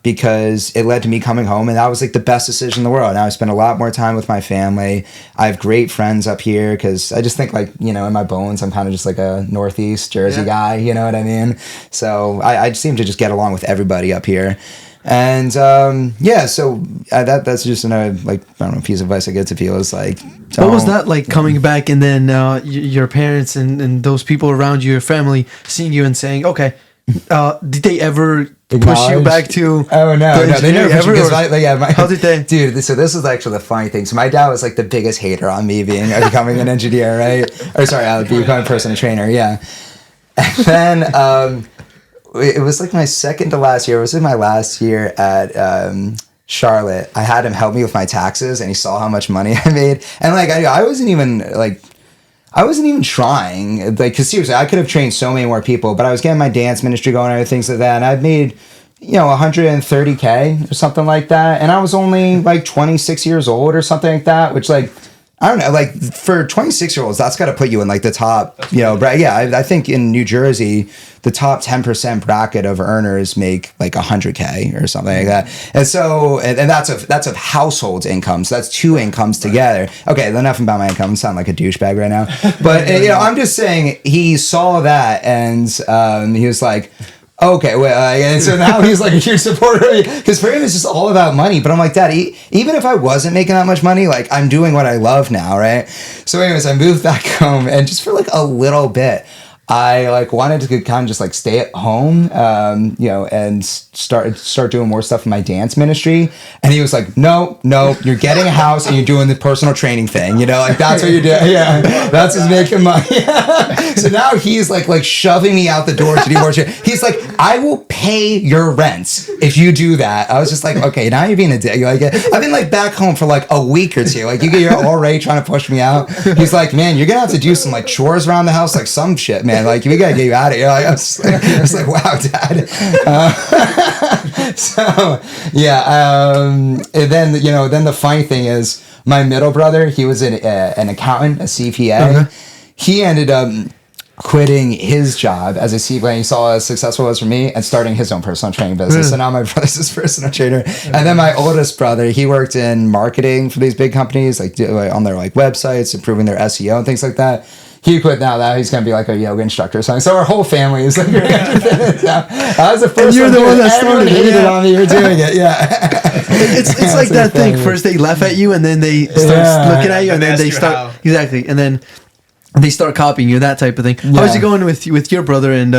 because it led to me coming home, and that was like the best decision in the world. Now I spend a lot more time with my family. I have great friends up here because I just think, like, you know, in my bones, I'm kind of just like a Northeast Jersey guy, you know what I mean? So I seem to just get along with everybody up here. And that's just another, like, I don't know, piece of advice I get to people is like, what was that like coming back, and then your parents and those people around you, your family, seeing you and saying, okay, did they ever push you back to? Oh no, they never pushed me because how did they? Dude, so this was actually the funny thing. So my dad was like the biggest hater on me becoming an engineer, right? Or sorry, becoming a personal trainer, yeah. And then it was like my second to last year. It was in my last year at Charlotte. I had him help me with my taxes, and he saw how much money I made, and like I wasn't even trying, like, because seriously, I could have trained so many more people, but I was getting my dance ministry going and other things like that, and I'd made, you know, $130K or something like that, and I was only like 26 years old or something like that, which, like, I don't know, like, for 26-year-olds, that's got to put you in, like, the top, you know, I think in New Jersey, the top 10% bracket of earners make, like, 100K or something like that. And so, and that's of household income, so that's two incomes together. Okay, enough about my income. I sound like a douchebag right now. But, you know, I'm just saying, he saw that, and he was like, okay, well, and so now he's like a huge supporter of me, because for him it's just all about money. But I'm like, Dad, even if I wasn't making that much money, like, I'm doing what I love now, right? So anyways, I moved back home, and just for like a little bit, I like wanted to kind of just like stay at home, you know, and start doing more stuff in my dance ministry. And he was like, no, you're getting a house and you're doing the personal training thing, you know, like that's what you're doing. Yeah, that's just making money. So now he's like shoving me out the door to do more shit. He's like, I will pay your rent if you do that. I was just like, okay, now you're being a dick. Like, I've been like back home for like a week or two. Like, you're already trying to push me out. He's like, man, you're gonna have to do some like chores around the house, like some shit, man. Like, we gotta get you out of here. Like, I was like, wow, Dad. So yeah, and then, you know, then the funny thing is, my middle brother, he was an accountant, a CPA. He ended up quitting his job as a CPA. He saw how successful it was for me, and starting his own personal training business. So now my brother's his personal trainer. And then my oldest brother, he worked in marketing for these big companies, like on their like websites, improving their SEO and things like that. He quit now. That he's gonna be like a yoga instructor or something. So our whole family is like, that was the first. And you're the one that started it. Hated on me. You're doing it. Yeah. It's like that thing. First they laugh at you, and then they start looking at you, and then they start exactly, and then they start copying you. That type of thing. How's it going with your brother? And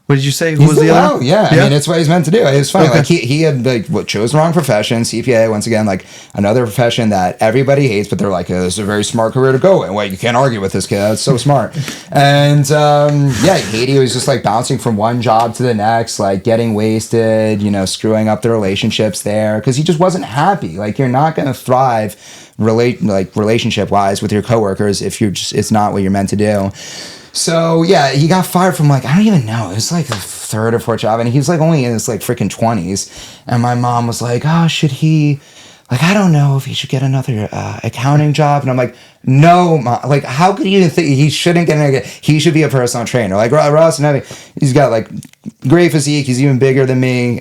What did you say? Who He's was the doing other? well, yeah. I mean, it's what he's meant to do. It was funny. Okay. Like he had like chose the wrong profession, CPA. Once again, like another profession that everybody hates, but they're like, oh, this is a very smart career to go in. Wait, you can't argue with this kid. That's so smart. And yeah, Haiti was just like bouncing from one job to the next, like getting wasted, you know, screwing up the relationships there because he just wasn't happy. Like you're not going to thrive relationship wise with your coworkers if you're just it's not what you're meant to do. So yeah, he got fired from like I don't even know. It was like the third or fourth job, and he was like only in his like freaking 20s. And my mom was like, "Oh, should he? Like I don't know if he should get another accounting job." And I'm like, "No, Mom. Like how could you think he shouldn't get? He should be a personal trainer. Like Ross and he's got like great physique. He's even bigger than me.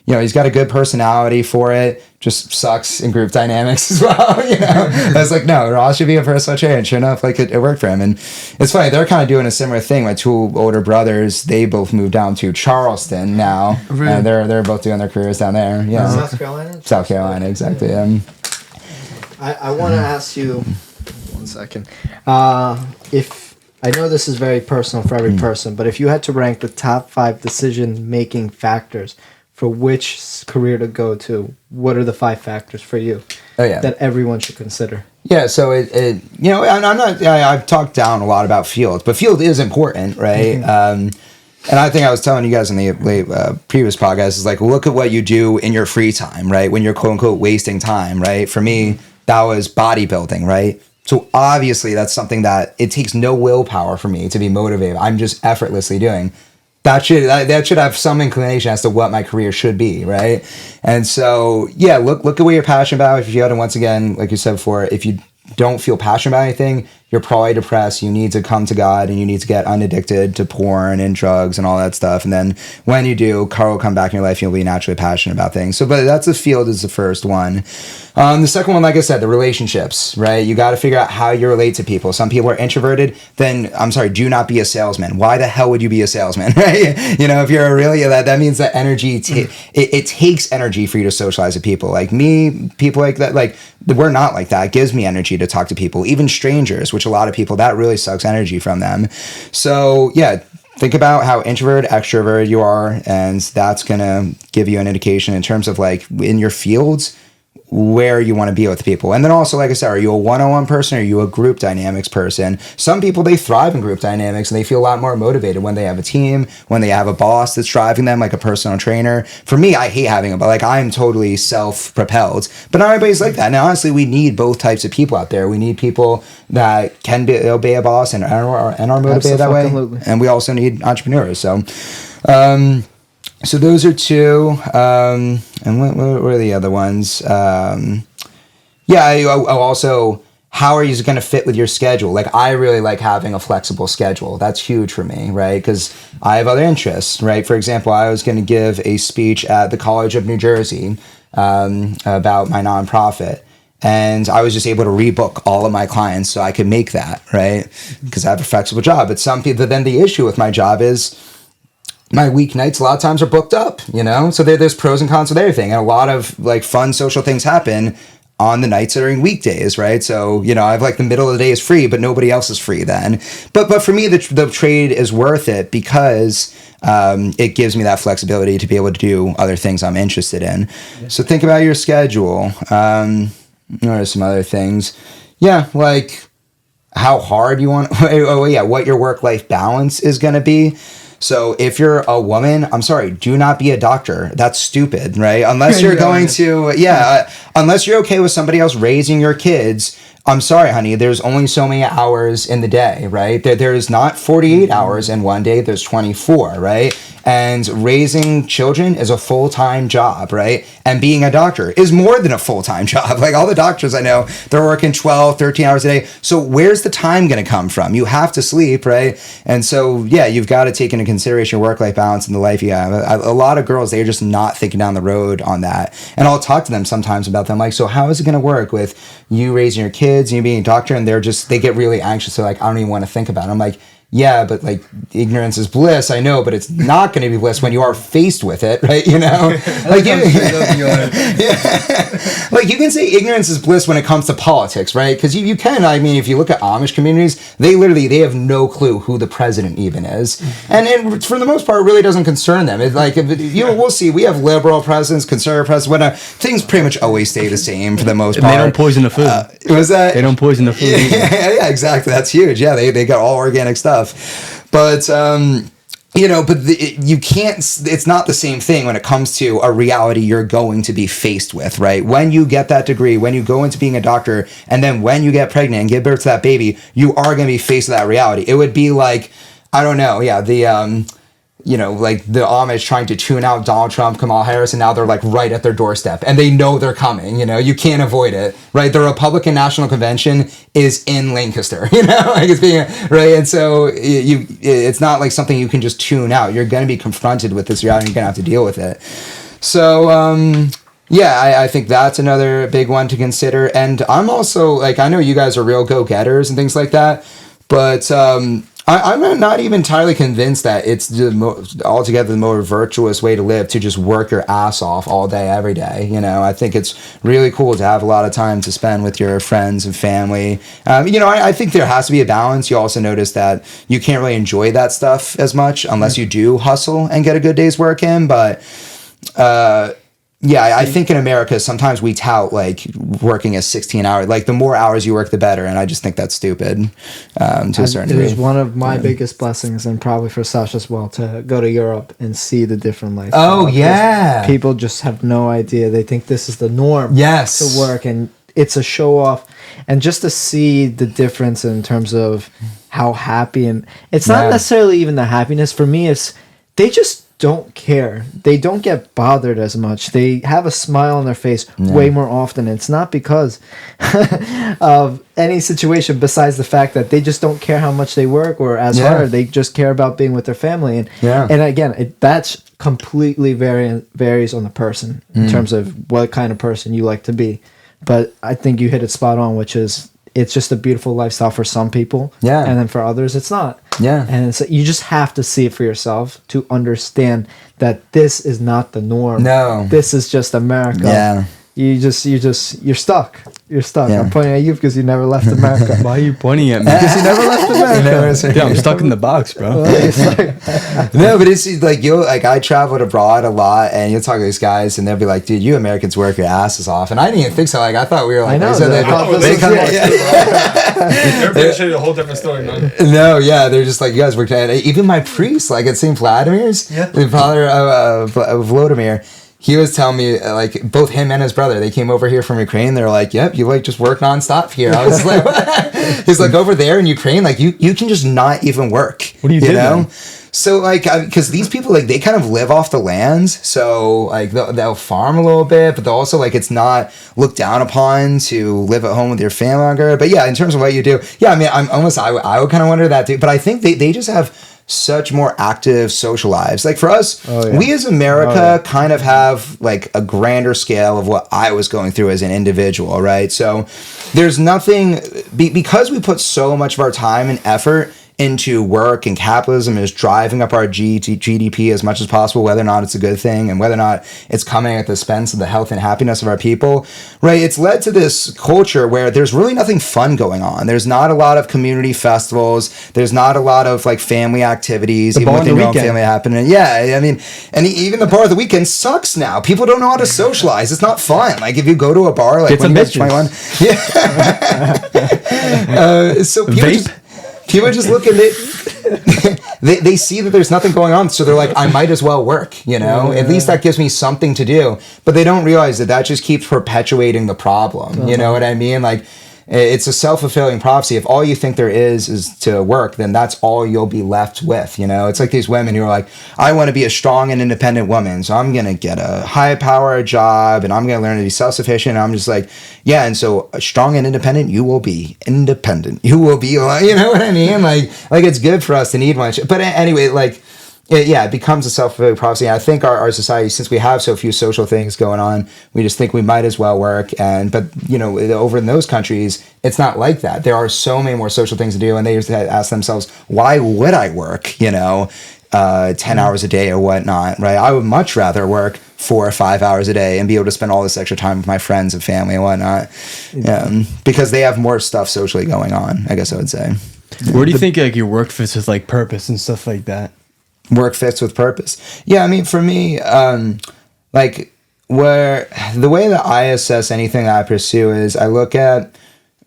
You know, he's got a good personality for it. Just sucks in group dynamics as well. You know, I was like, no, Ross should be a personal trainer. And sure enough, like it worked for him. And it's funny, they're kind of doing a similar thing. My two older brothers, they both moved down to Charleston now, Really? and they're both doing their careers down there. Yeah, South Carolina. South Carolina, exactly. I want to ask you 1 second. If I know this is very personal for every person, but if you had to rank the top 5 decision-making factors for which career to go to, what are the 5 factors for you that everyone should consider? Yeah, so it you know, and I've talked down a lot about field, but field is important, right? And I think I was telling you guys in the previous podcast is like, look at what you do in your free time, right? When you're quote unquote wasting time, right? For me, that was bodybuilding, right? So obviously that's something that it takes no willpower for me to be motivated. I'm just effortlessly doing. That should have some inclination as to what my career should be, right? And so, yeah, look at what you're passionate about. If you had, and once again, like you said before, if you don't feel passionate about anything, you're probably depressed. You need to come to God and you need to get unaddicted to porn and drugs and all that stuff. And then when you do, Carl will come back in your life and you'll be naturally passionate about things. So, but that's the field is the first one. The second one, like I said, the relationships, right? You got to figure out how you relate to people. Some people are introverted. Then, I'm sorry, do not be a salesman. Why the hell would you be a salesman, right? You know, if you're really, that means that energy, it takes energy for you to socialize with people. Like me, people like that, like, we're not like that. It gives me energy to talk to people, even strangers, which a lot of people, that really sucks energy from them. So, yeah, think about how introverted, extroverted you are, and that's going to give you an indication in terms of, like, in your fields, where you want to be with people. And then also, like I said, are you a one-on-one person or are you a group dynamics person? Some people, they thrive in group dynamics and they feel a lot more motivated when they have a team, when they have a boss that's driving them, like a personal trainer. For me, I hate having a, but like I'm totally self-propelled, but not everybody's like that. And honestly, we need both types of people out there. We need people that can obey a boss and are motivated that way. And we also need entrepreneurs. So those are 2. And what are the other ones? Also, how are you going to fit with your schedule? Like, I really like having a flexible schedule. That's huge for me, right? Because I have other interests, right? For example, I was going to give a speech at the College of New Jersey about my nonprofit. And I was just able to rebook all of my clients so I could make that, right? Because I have a flexible job. But some people, then the issue with my job is my weeknights a lot of times are booked up, you know? So there's pros and cons with everything. And a lot of like fun social things happen on the nights during weekdays, right? So, you know, I've like the middle of the day is free, but nobody else is free then. But for me, the trade is worth it because it gives me that flexibility to be able to do other things I'm interested in. Yeah. So think about your schedule. What are some other things? Yeah, like how hard you want, what your work-life balance is going to be. So if you're a woman, I'm sorry, do not be a doctor. That's stupid, right? Unless you're going to, unless you're okay with somebody else raising your kids. I'm sorry, honey, there's only so many hours in the day, right? There's not 48 hours in one day, there's 24, right? And raising children is a full-time job, right? And being a doctor is more than a full-time job. Like all the doctors I know, they're working 12, 13 hours a day. So where's the time going to come from? You have to sleep, right? And so, yeah, you've got to take into consideration your work-life balance and the life you have. A lot of girls, they're just not thinking down the road on that. And I'll talk to them sometimes about them. Like, so how is it going to work with you raising your kids and you being a doctor? And they get really anxious. They're like, I don't even want to think about it. I'm like, yeah, but like ignorance is bliss. I know, but it's not going to be bliss when you are faced with it, right? Like like you can say ignorance is bliss when it comes to politics, right? Because you can. I mean, if you look at Amish communities, they have no clue who the president even is, and for the most part, it really doesn't concern them. It's like we'll see. We have liberal presidents, conservative presidents, whatnot. Things pretty much always stay the same for the most part. They don't poison the food. Was that? They don't poison the food. Yeah, exactly. That's huge. Yeah, they got all organic stuff. But you can't. It's not the same thing when it comes to a reality you're going to be faced with, right? When you get that degree, when you go into being a doctor, and then when you get pregnant and give birth to that baby, you are going to be faced with that reality. It would be like, I don't know, yeah, like the Amish trying to tune out Donald Trump, Kamala Harris, and now they're like right at their doorstep, and they know they're coming. You can't avoid it, right? The Republican National Convention is in Lancaster, like it's being right, and so it's not like something you can just tune out. You're going to be confronted with this reality. You're going to have to deal with it. So I think that's another big one to consider. And I'm also like, I know you guys are real go-getters and things like that, but I'm not even entirely convinced that it's altogether the more virtuous way to live, to just work your ass off all day, every day. I think it's really cool to have a lot of time to spend with your friends and family. I think there has to be a balance. You also notice that you can't really enjoy that stuff as much unless you do hustle and get a good day's work in. But I think in America, sometimes we tout like working a 16-hour, like the more hours you work, the better. And I just think that's stupid to a certain degree. It is one of my biggest blessings, and probably for Sasha as well, to go to Europe and see the different life. Oh, yeah. People just have no idea. They think this is the norm to work, and it's a show off. And just to see the difference in terms of how happy, and it's not necessarily even the happiness. For me, it's they just don't care. They don't get bothered as much. They have a smile on their face way more often. It's not because of any situation besides the fact that they just don't care how much they work or as hard. They just care about being with their family. And again, that's completely varies on the person in terms of what kind of person you like to be. But I think you hit it spot on, which is it's just a beautiful lifestyle for some people. Yeah. And then for others, it's not. Yeah. And so you just have to see it for yourself to understand that this is not the norm. No. This is just America. Yeah. You're stuck. You're stuck. Yeah. I'm pointing at you because you never left America. Why are you pointing at me? Because you never left America. Yeah, I'm stuck in the box, bro. No, but it's like I traveled abroad a lot, and you'll talk to these guys, and they'll be like, "Dude, you Americans work your asses off," and I didn't even think so. Like I thought we were like, I know. They're show you a whole different story, man. No, yeah, they're just like, you guys worked at even my priest, like at St. Vladimir's, the father of Vladimir. He was telling me, like, both him and his brother, they came over here from Ukraine. They're like, yep, you, like, just work nonstop here. I was like, what? He's like, over there in Ukraine, like, you can just not even work. What do you do, man? So, like, because these people, like, they kind of live off the lands. So, like, they'll farm a little bit, but they'll also, like, it's not looked down upon to live at home with your family longer. But, yeah, in terms of what you do, yeah, I mean, I would kind of wonder that, too. But I think they just have such more active social lives. Like for us, we as America kind of have like a grander scale of what I was going through as an individual, right? So there's nothing, because we put so much of our time and effort into work, and capitalism is driving up our GDP as much as possible, whether or not it's a good thing and whether or not it's coming at the expense of the health and happiness of our people, right? It's led to this culture where there's really nothing fun going on. There's not a lot of community festivals. There's not a lot of like family activities, even within your own family happening. Yeah, I mean, and even the bar of the weekend sucks now. People don't know how to socialize. It's not fun. Like if you go to a bar, like when you're 21, so people just look at it. They see that there's nothing going on, so they're like, I might as well work, At least that gives me something to do. But they don't realize that just keeps perpetuating the problem. You know what I mean? Like, it's a self-fulfilling prophecy. If all you think there is to work, then that's all you'll be left with. It's like these women who are like, I want to be a strong and independent woman, so I'm gonna get a high-power job and I'm gonna learn to be self-sufficient. And I'm just like, yeah, and so strong and independent, you will be independent. You will be, you know what I mean? Like it's good for us to need much. But anyway, like, it becomes a self-fulfilling prophecy. And I think our society, since we have so few social things going on, we just think we might as well work. But over in those countries, it's not like that. There are so many more social things to do, and they just ask themselves, why would I work? 10 hours a day or whatnot, right? I would much rather work 4 or 5 hours a day and be able to spend all this extra time with my friends and family and whatnot, because they have more stuff socially going on, I guess I would say. Where do you think like your work fits with like purpose and stuff like that? Work fits with purpose. Yeah, I mean, for me, like where the way that I assess anything that I pursue is I look at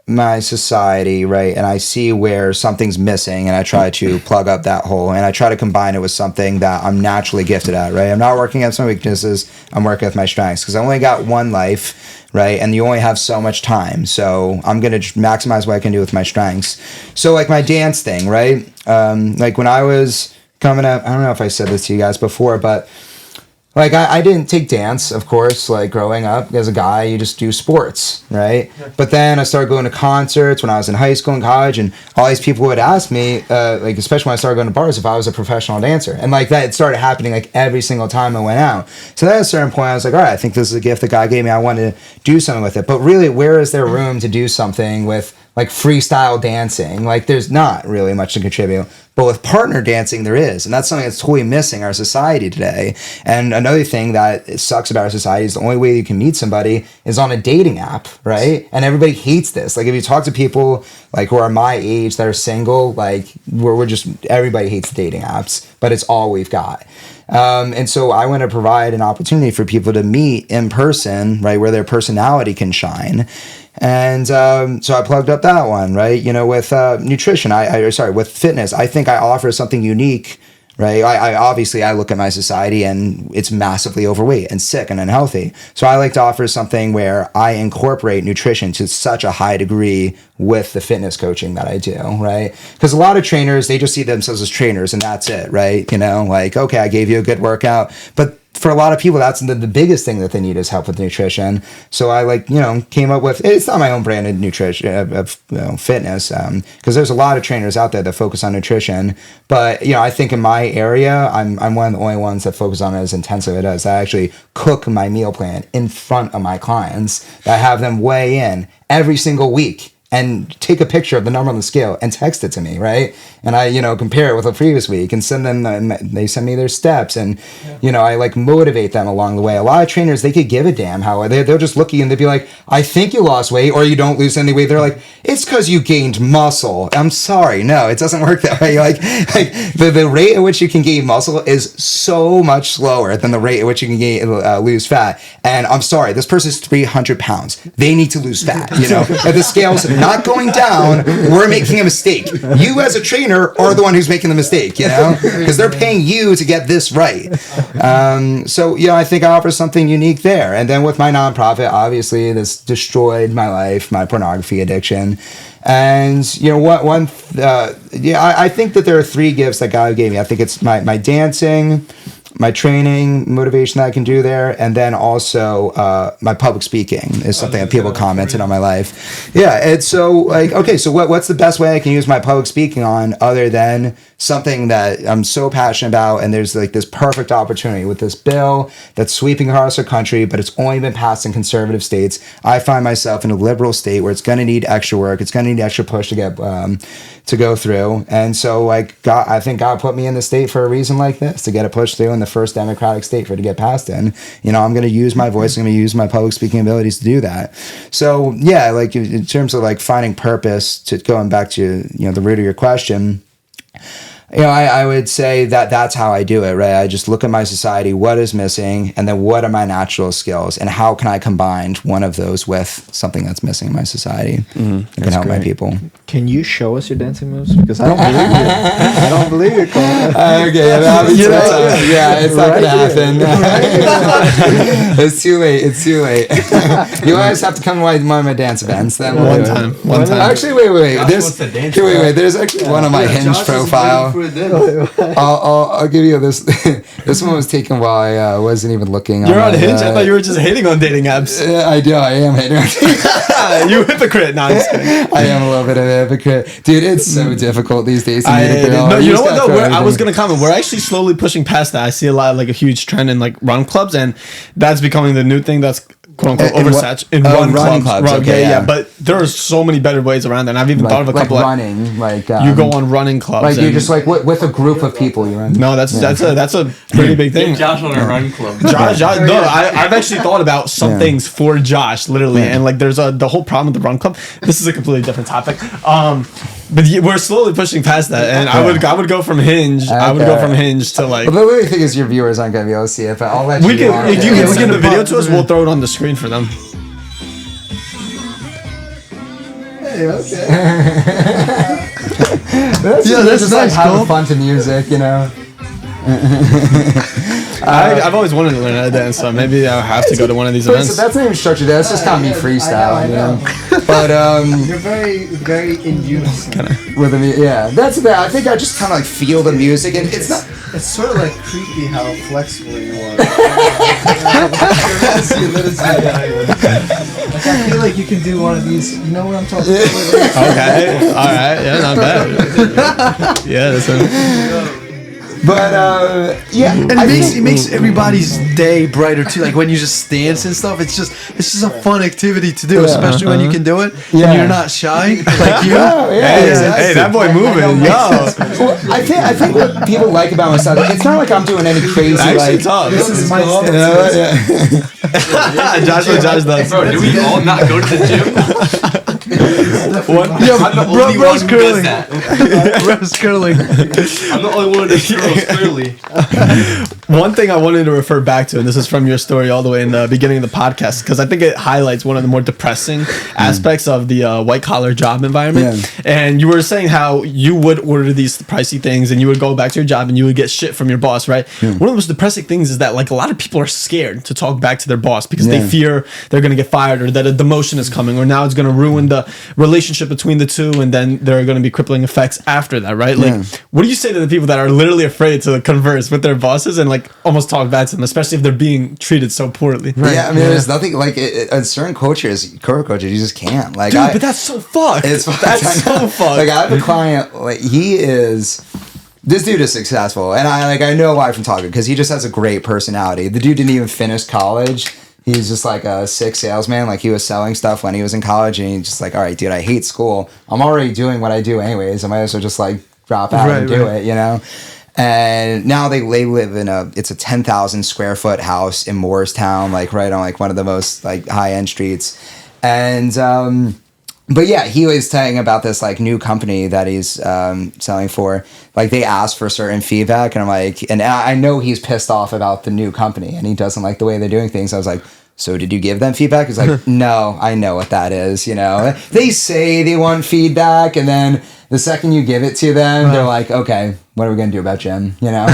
my society, right, and I see where something's missing, and I try to plug up that hole, and I try to combine it with something that I'm naturally gifted at, right? I'm not working at my weaknesses, I'm working with my strengths, because I only got one life, right, and you only have so much time, so I'm going to maximize what I can do with my strengths. So, like, my dance thing, right, like, when I was coming up, I don't know if I said this to you guys before, but like, I didn't take dance, of course, like, growing up. As a guy, you just do sports, right? But then I started going to concerts when I was in high school and college, and all these people would ask me, like, especially when I started going to bars, if I was a professional dancer. And, like, that, it started happening, like, every single time I went out. So then at a certain point, I was like, all right, I think this is a gift that God gave me. I wanted to do something with it. But really, where is there room to do something with, like, freestyle dancing? Like, there's not really much to contribute. But with partner dancing, there is. And that's something that's totally missing in our society today. And another thing that sucks about our society is the only way you can meet somebody is on a dating app, right? And everybody hates this. Like, if you talk to people, like, who are my age that are single, like, we're just, everybody hates dating apps. But it's all we've got. And so I want to provide an opportunity for people to meet in person, right, where their personality can shine. And so I plugged up that one, right? With nutrition, with fitness, I think I offer something unique, right? I obviously look at my society and it's massively overweight and sick and unhealthy. So I like to offer something where I incorporate nutrition to such a high degree with the fitness coaching that I do, right? Because a lot of trainers, they just see themselves as trainers and that's it, right? Like, okay, I gave you a good workout, but for a lot of people, that's the biggest thing that they need is help with nutrition. So I came up with, it's not my own brand of nutrition, fitness, because there's a lot of trainers out there that focus on nutrition. But, I think in my area, I'm one of the only ones that focus on it as intensive as it is. I actually cook my meal plan in front of my clients. I have them weigh in every single week and take a picture of the number on the scale and text it to me, right? And I, compare it with the previous week and send them, they send me their steps and, I like motivate them along the way. A lot of trainers, they could give a damn how they'll just look at you and they'll be like, I think you lost weight or you don't lose any weight. They're like, it's because you gained muscle. I'm sorry. No, it doesn't work that way. Like the rate at which you can gain muscle is so much slower than the rate at which you can lose fat. And I'm sorry, this person's 300 pounds. They need to lose fat, and the scale's not going down. We're making a mistake. You as a trainer are the one who's making the mistake, because they're paying you to get this right. So, I think I offer something unique there. And then with my nonprofit, obviously, this destroyed my life, my pornography addiction. And, I think that there are 3 gifts that God gave me. I think it's my dancing, my training, motivation that I can do there, and then also my public speaking is something that people commented on my life. Yeah, and so okay, so what's the best way I can use my public speaking on other than something that I'm so passionate about, and there's like this perfect opportunity with this bill that's sweeping across our country, but it's only been passed in conservative states. I find myself in a liberal state where it's going to need extra work, it's going to need extra push to get to go through, and so I think God put me in the state for a reason like this, to get it pushed through in the first democratic state for it to get passed in. I'm going to use my voice, I'm going to use my public speaking abilities to do that. So yeah, like in terms of like finding purpose, to going back to the root of your question, I would say that that's how I do it, right? I just look at my society, what is missing, and then what are my natural skills, and how can I combine one of those with something that's missing in my society that can help my people. Can you show us your dancing moves? Because I don't believe you. I don't believe it, Cole. Okay, it's not going to happen. It's too late. You always have to come to one of my dance events. Then One time. Actually, wait. There's actually one on my Hinge profile. it then. I'll give you this. This one was taken while I wasn't even looking. You're on my, Hinge? I thought you were just hating on dating apps. I do. I am hating. You hypocrite. No, I'm just kidding. I am a little bit of a hypocrite, dude. It's so difficult these days to meet a girl. No, you know what just though? gotta I was try gonna comment. We're actually slowly pushing past that. I see a lot of like a huge trend in like run clubs, and that's becoming the new thing. That's quote unquote oversaturated in run clubs. Okay, yeah. But there are so many better ways around that. And I've even thought of a couple. Like running, like you go on running clubs. like you just like with a group of people you run. No, that's a pretty big thing. Get Josh on a run club. Josh, no, I've actually thought about some things for Josh, literally, and like there's the whole problem with the run club. This is a completely different topic. But we're slowly pushing past that, and I would go from Hinge. Okay. I would go from Hinge to like. But the only thing is, your viewers aren't gonna be able to see it. But I'll let We you. can, if you can send the video to us, we'll throw it on the screen for them. That's that's just nice, like having Cole. fun to music, you know. I've always wanted to learn how to dance, so maybe I'll have to go to one of these So events. that's not even structured. That's just kind of me freestyle, you know. But You're very in unison. with the that's the thing. I think I just kind of like feel the music, and it's not. It's sort of like creepy how flexible you are. Like, I feel like you can do one of these. You know what I'm talking about? Okay, all right, yeah, not bad. Yeah, that's But yeah, And it makes everybody's day brighter too. Like when you just dance and stuff, it's just a fun activity to do, especially when you can do it and you're not shy like you. Hey, that boy moving, yo. Well, I think what people like about myself, it's not like I'm doing any crazy Actually like. tough. This is my You know, Josh does. Bro, do we all not go to the gym? I'm the only one bro's who curling. does that. Bro's curling. I'm the only one of these girls, clearly. One thing I wanted to refer back to, and this is from your story all the way in the beginning of the podcast, because I think it highlights one of the more depressing aspects of the white collar job environment. Yeah. And you were saying how you would order these pricey things and you would go back to your job and you would get shit from your boss, right? One of the most depressing things is that like a lot of people are scared to talk back to their boss because they fear they're going to get fired or that a demotion is coming or now it's going to ruin the relationship between the two and then there are going to be crippling effects after that, right? Like, what do you say to the people that are literally afraid to converse with their bosses and like almost talk back to them, especially if they're being treated so poorly? Yeah, I mean, there's nothing like in certain cultures, career cultures, you just can't. Like, Dude, but that's so fucked. It's fucked. That's so fucked. Like, I have a client. Like, this dude is successful, and I know why from talking because he just has a great personality. The dude didn't even finish college. He's just like a sick salesman. Like he was selling stuff when he was in college, and he's just like, all right, dude, I hate school. I'm already doing what I do anyways. I might as well just like drop out and do it, you know. And now they live in it's a 10,000 square foot house in Moorestown, like right on like one of the most like high end streets. And but yeah, he was telling about this like new company that he's selling for. Like they asked for certain feedback, and I'm like, and I know he's pissed off about the new company, and he doesn't like the way they're doing things. I was like, so did you give them feedback? He's like, no, I know what that is. You know, they say they want feedback, and then the second you give it to them, they're like, okay, what are we gonna do about Jim? You know,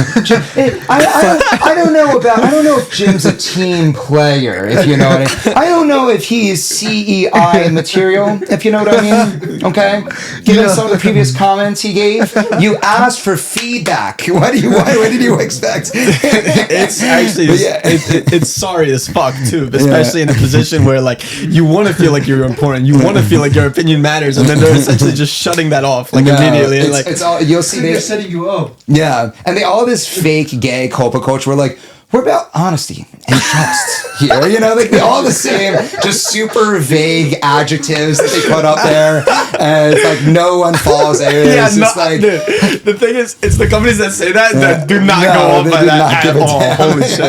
I don't know if Jim's a team player, if you know what I mean. I don't know if he's CEI material, if you know what I mean. Okay, given some of the previous comments he gave, you asked for feedback. What did you expect? It's actually it's sorry as fuck too, especially in a position where like you want to feel like you're important, you want to feel like your opinion matters, and then they're essentially just shutting that off like immediately. And like it's all you'll see. They're setting you up. Yeah, and all this fake gay culpa culture. We're like, we're about honesty and trust here. You know, like they all the same, just super vague adjectives that they put up there, and it's like no one follows it. It's just like dude, the thing is, it's the companies that say that do not go off by that at all. Holy shit!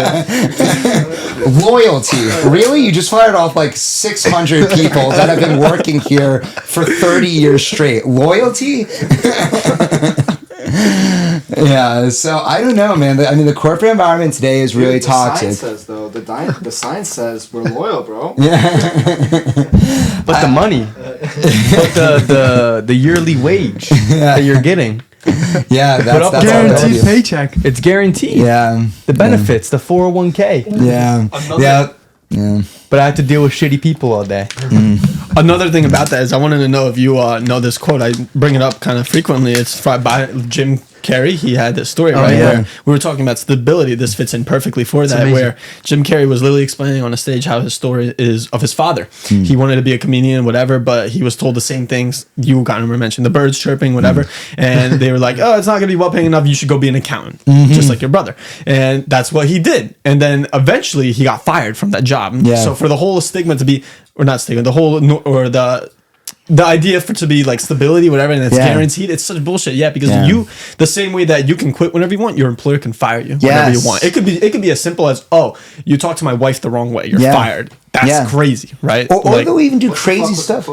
Loyalty, really? You just fired off like 600 people that have been working here for 30 years straight. Loyalty? Yeah, so I don't know, man. I mean, the corporate environment today is really toxic. The sign says, though, the sign says we're loyal, bro. Yeah. But the money, but the yearly wage that you're getting, Yeah, that's Guaranteed paycheck. it's guaranteed. Yeah. The benefits, the 401k. Yeah. Yeah. But I have to deal with shitty people all day. Another thing about that is I wanted to know if you know this quote. I bring it up kind of frequently. It's by Jim Carrey, he had this story, Oh, right? yeah. Where we were talking about stability. This fits in perfectly for that, amazing. where Jim Carrey was literally explaining on a stage how his story is of his father. He wanted to be a comedian, whatever, but he was told the same things you kind of mentioned, the birds chirping, whatever. And they were like, oh, it's not going to be well paying enough. You should go be an accountant, just like your brother. And that's what he did. And then eventually he got fired from that job. Yeah. So for the whole stigma to be, or not stigma, the whole, or the idea for to be like stability, whatever, and it's guaranteed, it's such bullshit. Yeah, because you, the same way that you can quit whenever you want, your employer can fire you whenever you want. It could be as simple as, oh, you talked to my wife the wrong way, you're fired. That's crazy, right? Or Like, they'll even do crazy stuff.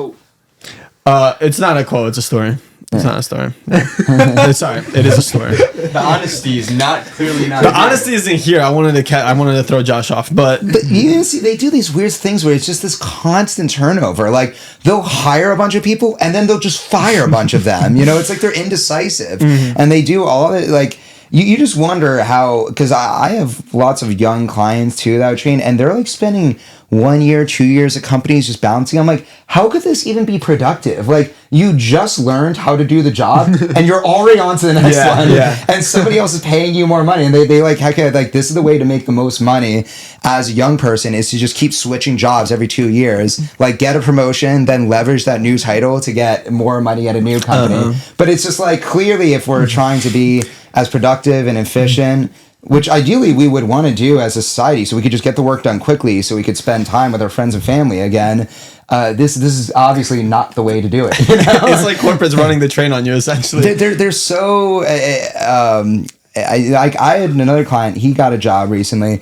it's not a quote, it's a story. It's not a story. It's sorry, it is a story. The honesty is clearly not. The honesty isn't here. I wanted to throw Josh off, but You see, they do these weird things where it's just this constant turnover. Like they'll hire a bunch of people and then they'll just fire a bunch of them. You know, it's like they're indecisive and they do all of it. Like you just wonder how, because I have lots of young clients too that I train, and they're like spending 1 year, 2 years at companies just bouncing. I'm like, how could this even be productive? Like you just learned how to do the job and you're already on to the next one. Yeah. And somebody else is paying you more money, and they like, heck, like this is the way to make the most money as a young person is to just keep switching jobs every 2 years, like get a promotion, then leverage that new title to get more money at a new company. But it's just like, clearly if we're trying to be as productive and efficient, which ideally we would want to do as a society, so we could just get the work done quickly, so we could spend time with our friends and family again. This is obviously not the way to do it. You know? it's like corporate's running the train on you, essentially. They're so. I had another client. He got a job recently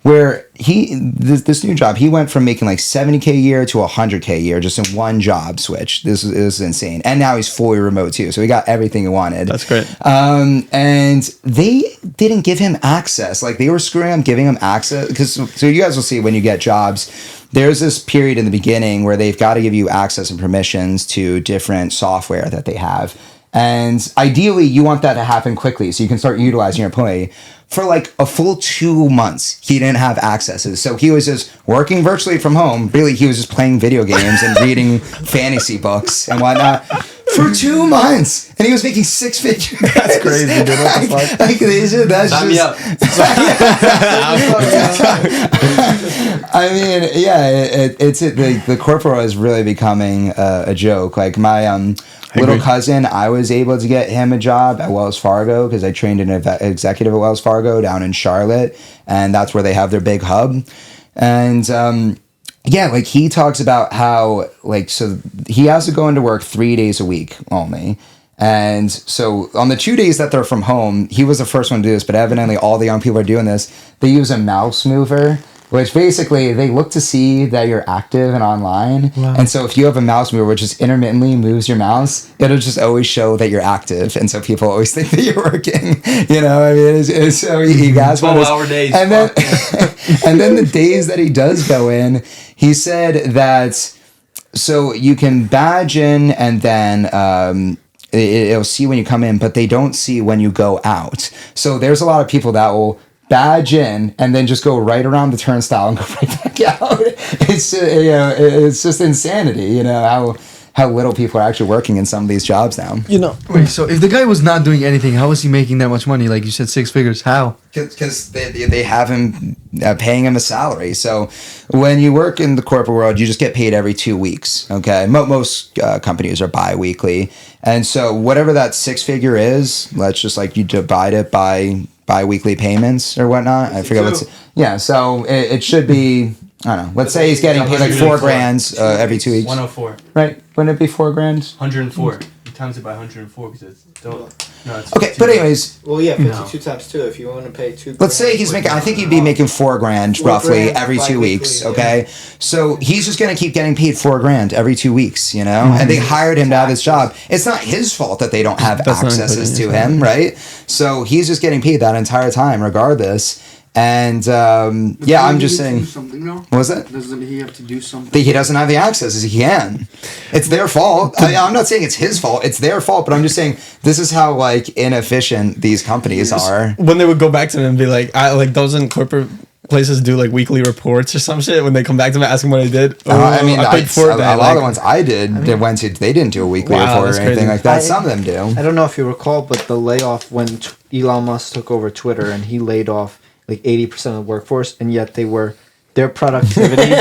where this new job, he went from making like 70K a year to 100K a year just in one job switch. This is insane. And now he's fully remote too, so he got everything he wanted. That's great. And they didn't give him access. Like they were screwing him, giving him access, because so you guys will see when you get jobs, there's this period in the beginning where they've got to give you access and permissions to different software that they have. And ideally, you want that to happen quickly so you can start utilizing your employee. For like a full 2 months, he didn't have accesses. So he was just working virtually from home. Really, he was just playing video games and reading fantasy books and whatnot for 2 months. And he was making 6 figures. That's crazy, dude. What the fuck? Like, that's Sign me up. I mean, yeah, the corporate is really becoming a joke. Like my little cousin, I was able to get him a job at Wells Fargo because I trained an executive at Wells Fargo down in Charlotte, and that's where they have their big hub. And yeah, like he talks about how like, so he has to go into work 3 days a week only. And so on the 2 days that they're from home, he was the first one to do this, but evidently all the young people are doing this. They use a mouse mover, which basically they look to see that you're active and online. Wow. And so if you have a mouse mover which just intermittently moves your mouse, it'll just always show that you're active. And so people always think that you're working. You know, I mean, it's so he got 12-hour days. And then, and then the days that he does go in, he said that so you can badge in and then it'll see when you come in, but they don't see when you go out. So there's a lot of people that will badge in and then just go right around the turnstile and go right back out. It's it's just insanity. You know how little people are actually working in some of these jobs now. You know, wait. So if the guy was not doing anything, how was he making that much money? Like you said, 6 figures. How? Because they have him paying him a salary. So when you work in the corporate world, you just get paid every 2 weeks. Okay, most companies are bi-weekly, and so whatever that 6 figure is, let's just like you divide it by bi-weekly payments or whatnot. I forget what's so it should be, I don't know, let's say he's getting paid like $4,000 every 2 weeks. 104. Right, wouldn't it be $4,000? 104. You times it by 104 because it's it's okay, but anyways, Well, yeah, 52 times 2. If you want to pay 2. let's say he's making, I think he'd be making $4,000 roughly every 2 weeks. Okay, so he's just gonna keep getting paid $4,000 every 2 weeks, you know. And they hired him to have this job. It's not his fault that they don't have accesses to him, right? So he's just getting paid that entire time, regardless. And I'm just saying. What was that? Doesn't he have to do something? He doesn't have the access as he can. It's their fault. I'm not saying it's his fault. It's their fault. But I'm just saying this is how like inefficient these companies are. When they would go back to them and be like, doesn't corporate places do like weekly reports or some shit when they come back to me asking what I did. I mean, I paid for it. a lot of the ones I did, they didn't do a weekly Wow, report or that's anything crazy. like that. Some of them do. I don't know if you recall, but the layoff when Elon Musk took over Twitter and he laid off like 80% of the workforce, and yet their productivity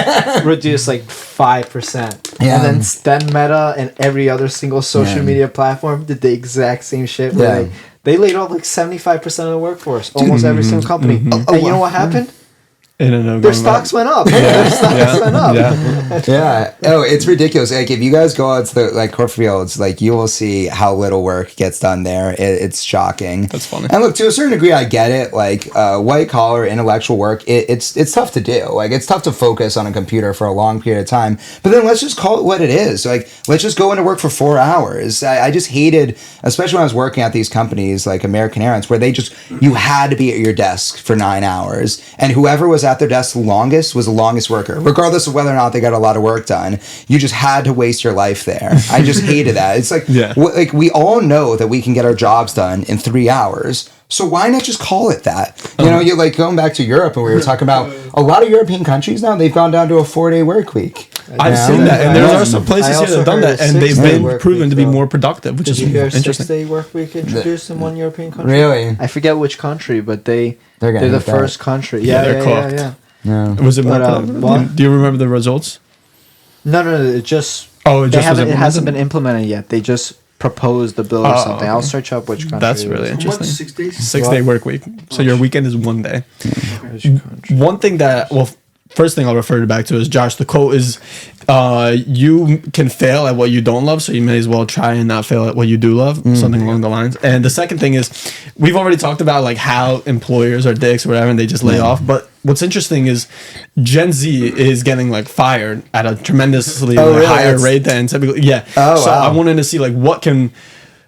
reduced like 5%. Yeah. And then Meta and every other single social media platform did the exact same shit. Where they laid off like 75% of the workforce, almost every single company. And you know what happened? Their stocks went up. Their stocks went up. Yeah. Oh, it's ridiculous. Like if you guys go out to the like corporate fields, like you will see how little work gets done there. It's shocking. That's funny. And look, to a certain degree, I get it. Like white collar intellectual work, it's tough to do. Like it's tough to focus on a computer for a long period of time. But then let's just call it what it is. Like let's just go into work for 4 hours. I just hated, especially when I was working at these companies like American Airlines, where you had to be at your desk for 9 hours, and whoever was at their desk the longest was the longest worker, regardless of whether or not they got a lot of work done. You just had to waste your life there. I just hated that. It's like, like we all know that we can get our jobs done in 3 hours. So why not just call it that? You know, you're like going back to Europe, and we were talking about a lot of European countries now, they've gone down to a 4-day work week. I've seen that, and there are some places here that have done that, and they've been proven to be more productive, which is interesting. 6-day work week introduced in one European country? Really? I forget which country, but they're gonna the hit first that. country. They're cooked. Yeah. Was it more? what? Do you remember the results? No, it just... Oh, it hasn't been implemented yet. They just proposed the bill or something. Okay. I'll search up which country. That's really it was. interesting. 6 days? 6-day work week. So your weekend is 1 day. Which country? One thing first thing I'll refer back to is, Josh, the quote is, you can fail at what you don't love, so you may as well try and not fail at what you do love, something along the lines. And the second thing is, we've already talked about like how employers are dicks or whatever, and they just lay off. But what's interesting is Gen Z is getting like fired at a tremendously higher rate than typically. I wanted to see like what can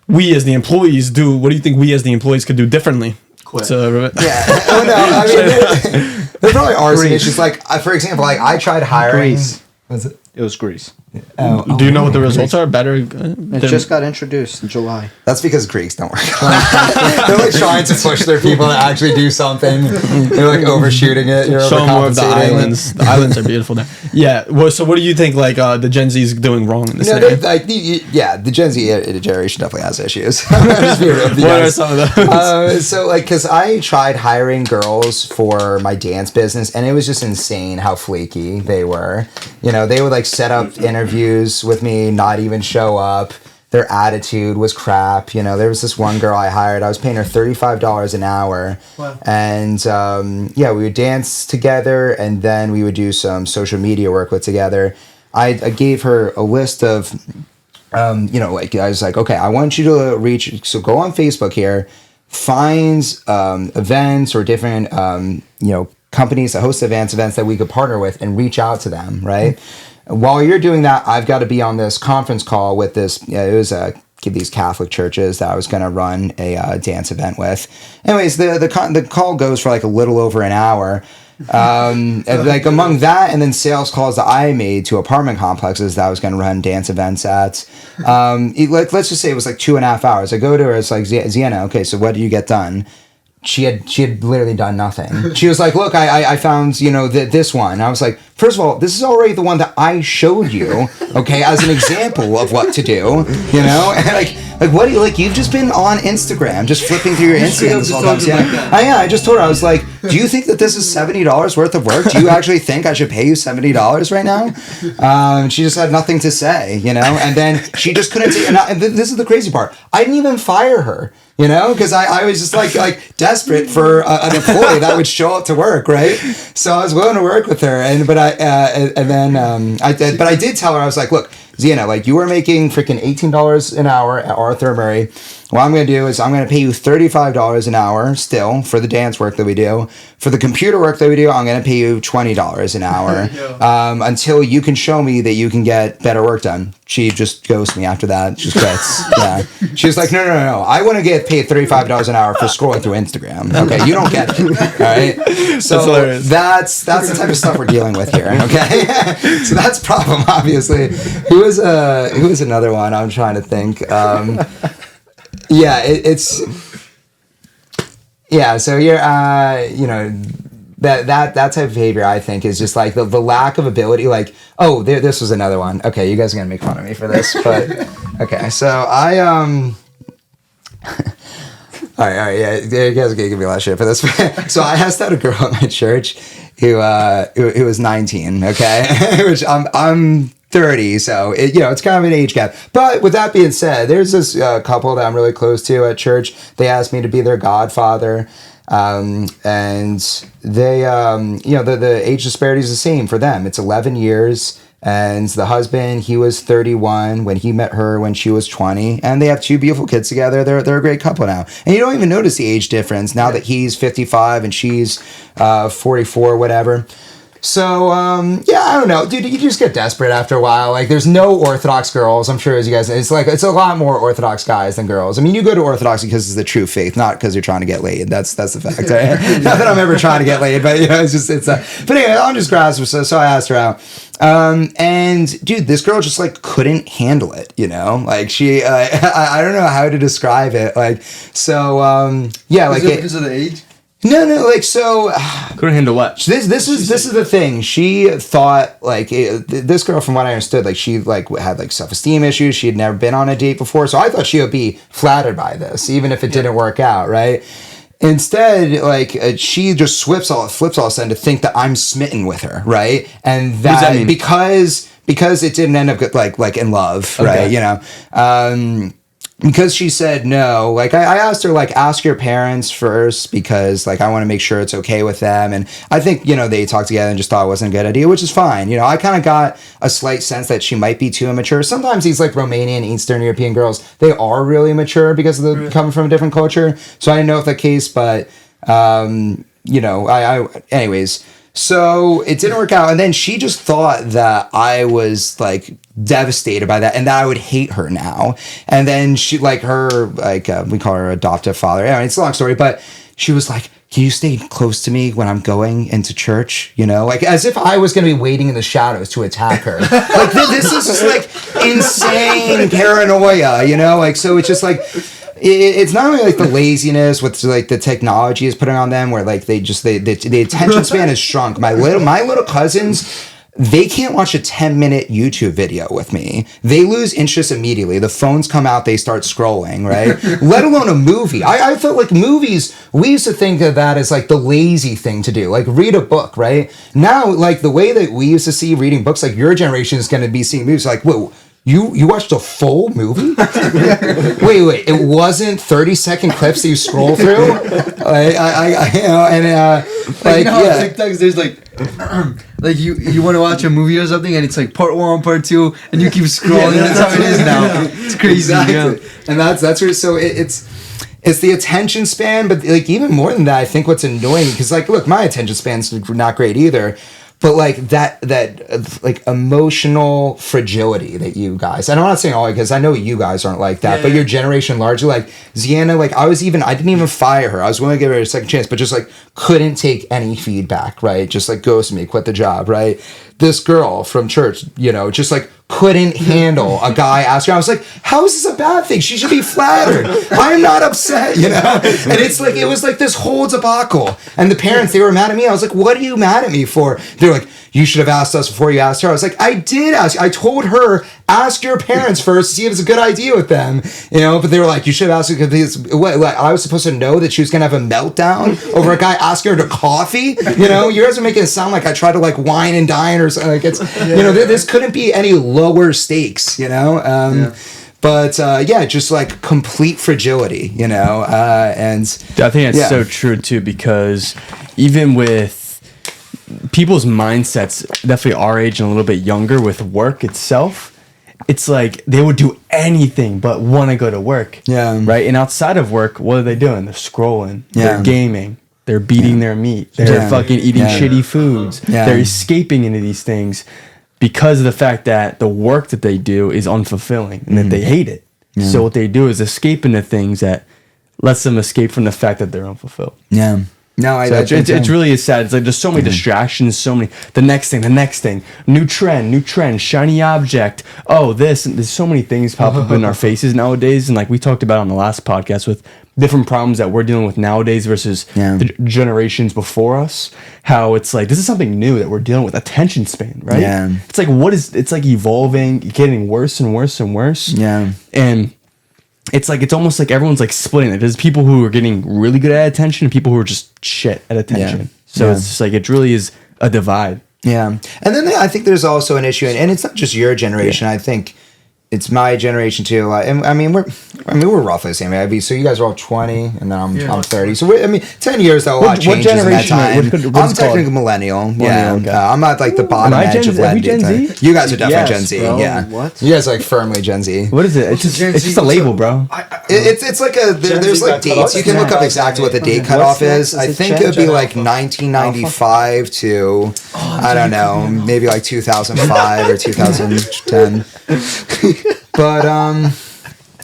we as the employees do? What do you think we as the employees could do differently? Quit. There probably are some issues. Like, for example, like I tried hiring. Greece. Was it? It was Greece. Do you know what the results are? Better? It just got introduced in July. That's because Greeks don't work. They're like trying to push their people to actually do something. They're like overshooting it. You're show more of the overcompensating. islands. The islands are beautiful there. Yeah. Well, so what do you think? Like the Gen Z is doing wrong in this? No, the Gen Z generation definitely has issues. Just be real with you What are guys. some of those? So like, cause I tried hiring girls for my dance business, and it was just insane how flaky they were. You know, they would like set up interviews with me, not even show up. Their attitude was crap. You know, there was this one girl I hired. I was paying her $35 an hour. Wow. And we would dance together, and then we would do some social media work together. I gave her a list of, like I was like, okay, I want you to so go on Facebook here, find events or different, companies that host events that we could partner with, and reach out to them, right? While you're doing that, I've got to be on this conference call with this, it was these Catholic churches that I was going to run a dance event with. Anyways, the call goes for like a little over an hour. And like among that and then sales calls that I made to apartment complexes that I was going to run dance events at, let's just say it was like 2.5 hours. I go to her, it's like, Ziena, okay, so what do you get done? She had literally done nothing. She was like, look, I found, this one. I was like, first of all, this is already the one that I showed you, okay, as an example of what to do, And like what do you, like, you've just been on Instagram, just flipping through your Instagram this whole time. I just told her, I was like, do you think that this is $70 worth of work? Do you actually think I should pay you $70 right now? She just had nothing to say, and then she just couldn't say, and this is the crazy part. I didn't even fire her. Because I was just like desperate for an employee that would show up to work, right? So I was willing to work with her, but I did tell her, I was like, look, Ziena, like you were making freaking $18 an hour at Arthur Murray. What I'm going to do is I'm going to pay you $35 an hour still for the dance work that we do. For the computer work that we do, I'm going to pay you $20 an hour until you can show me that you can get better work done. She just ghosts me after that. She just quits. Yeah. She was like, no. I want to get paid $35 an hour for scrolling through Instagram. Okay, you don't get it. All right. So that's the type of stuff we're dealing with here. Okay. So that's a problem, obviously. Who was another one? I'm trying to think. So you're, that type of behavior, I think, is just like the lack of ability. Like, oh, this was another one. Okay, you guys are gonna make fun of me for this, but okay. So I all right, yeah, you guys are gonna give me a lot of shit for this. So I asked out a girl at my church who was 19. Okay, which I'm 30, so it's kind of an age gap. But with that being said, there's this couple that I'm really close to at church. They asked me to be their godfather. And they, the age disparity is the same for them. It's 11 years. And the husband, he was 31 when he met her when she was 20. And they have 2 beautiful kids together. They're a great couple now. And you don't even notice the age difference now that he's 55 and she's 44, whatever. So, I don't know, dude, you just get desperate after a while. Like, there's no Orthodox girls, I'm sure, as you guys know. It's a lot more Orthodox guys than girls. I mean, you go to Orthodox because it's the true faith, not because you're trying to get laid. That's the fact. Right? Not that I'm ever trying to get laid, but, but anyway, I'm just grasping, so I asked her out. And, dude, this girl just, like, couldn't handle it, Like, she, I don't know how to describe it. Like, so, like... Because of the age? No, like, so... Couldn't handle what? This is the thing. She thought, like, this girl, from what I understood, like, she, like, had, like, self-esteem issues. She had never been on a date before. So I thought she would be flattered by this, even if it didn't work out, right? Instead, like, she just flips all of a sudden to think that I'm smitten with her, right? And that, what does that mean? Because it didn't end up, like in love, okay. Right? Because she said no, like, I asked her, like, ask your parents first because, like, I want to make sure it's okay with them. And I think, they talked together and just thought it wasn't a good idea, which is fine. I kind of got a slight sense that she might be too immature. Sometimes these, like, Romanian, Eastern European girls, they are really mature because of the coming from a different culture. So I didn't know if that's the case, but, anyways. So it didn't work out. And then she just thought that I was, like, devastated by that and that I would hate her now. And then she, like, her, like, we call her adoptive father. Anyway, it's a long story, but she was like, can you stay close to me when I'm going into church? Like, as if I was going to be waiting in the shadows to attack her. Like, this is just, like, insane paranoia, Like, so it's just, like... It's not only like the laziness with like the technology is putting on them where like the attention span is shrunk. My little cousins, they can't watch a 10-minute YouTube video with me. They lose interest immediately. The phones come out, they start scrolling, right? Let alone a movie. I felt like movies, we used to think of that as like the lazy thing to do, like read a book, right? Now, like the way that we used to see reading books, like your generation is going to be seeing movies like, whoa, You watched a full movie? Wait, it wasn't 30-second clips that you scroll through? TikToks, there's like like you want to watch a movie or something and it's like part 1, part 2, and you keep scrolling. That's how it is now. It's crazy. Exactly. Yeah. And that's where, so it's the attention span, but like even more than that, I think what's annoying, because like, look, my attention span's not great either. But like that like emotional fragility that you guys, and I'm not saying all, because I know you guys aren't like that, but your generation largely, like Ziana, like I didn't even fire her. I was willing to give her a second chance, but just like couldn't take any feedback, right? Just like ghosted me, quit the job, right? This girl from church, just like couldn't handle a guy asking her. I was like, how is this a bad thing? She should be flattered. I'm not upset, And it's like, it was like this whole debacle. And the parents, they were mad at me. I was like, what are you mad at me for? They're like, you should have asked us before you asked her. I was like, I did ask. I told her, ask your parents first to see if it's a good idea with them, but they were like, you should have asked her, because I was supposed to know that she was going to have a meltdown over a guy asking her to coffee. You guys are making it sound like I tried to like wine and dine or something. Like it's, this couldn't be any lower stakes, But just like complete fragility, and I think that's so true too, because even with people's mindsets, definitely our age and a little bit younger, with work itself, it's like they would do anything but want to go to work. Yeah. Right. And outside of work, what are they doing? They're scrolling. Yeah. They're gaming. They're beating their meat. They're fucking eating shitty foods. Yeah. They're escaping into these things because of the fact that the work that they do is unfulfilling and that they hate it. Yeah. So what they do is escape into things that lets them escape from the fact that they're unfulfilled. Yeah. No, I So don't think it so. really is sad. It's like there's so many distractions, so many. The next thing, new trend, shiny object. Oh, this. And there's so many things pop up in our faces nowadays, and like we talked about on the last podcast with different problems that we're dealing with nowadays versus the generations before us. How it's like this is something new that we're dealing with. Attention span, right? Yeah. It's like it's like evolving, getting worse and worse and worse. Yeah. And it's like it's almost like everyone's like splitting it. There's people who are getting really good at attention and people who are just shit at attention. Yeah. So Yeah. it's just like it really is a divide. Yeah. And then I think there's also an issue, and it's not just your generation. I think it's my generation too. And I mean, we're roughly the same age. So you guys are all 20, and then I'm 30. So 10 years though, a lot changes in that generation time. what I'm is it technically called? millennial. Millennial, Yeah, okay. I'm not like the bottom Am I edge Gen- of are we Wendy. Gen Z? You guys are definitely Yes, Gen Z. bro. Yeah. What? You guys are like firmly Gen Z. What is it? It's just Gen it's Z? just a What's label, up? bro. It's like there's like dates. You can look up exactly what the date cutoff What's is. next? I Is it think Gen- it would be Gen like 1995 to I don't know, maybe like 2005 or 2010. But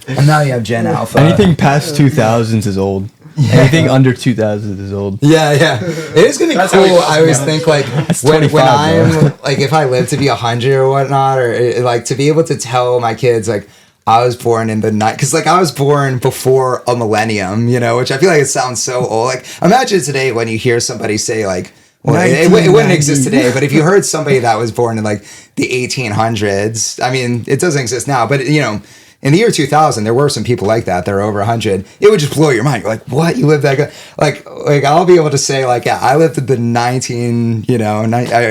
and now you have Gen Alpha. Anything past 2000s is old. Anything under 2000s is old. Yeah, it is gonna be That's how cool. we I always think like when 25, I'm like if I live to be 100 or whatnot, or like to be able to tell my kids like I was born in the night because like I was born before a millennium, you know, which I feel like it sounds so old. Like imagine today when you hear somebody say like. Well, it wouldn't exist today, but if you heard somebody that was born in like the 1800s, I mean, it doesn't exist now, but you know, in the year 2000, there were some people like that. They're over 100. It would just blow your mind. You're like, what? You lived that good? Like I'll be able to say like, yeah, I lived the I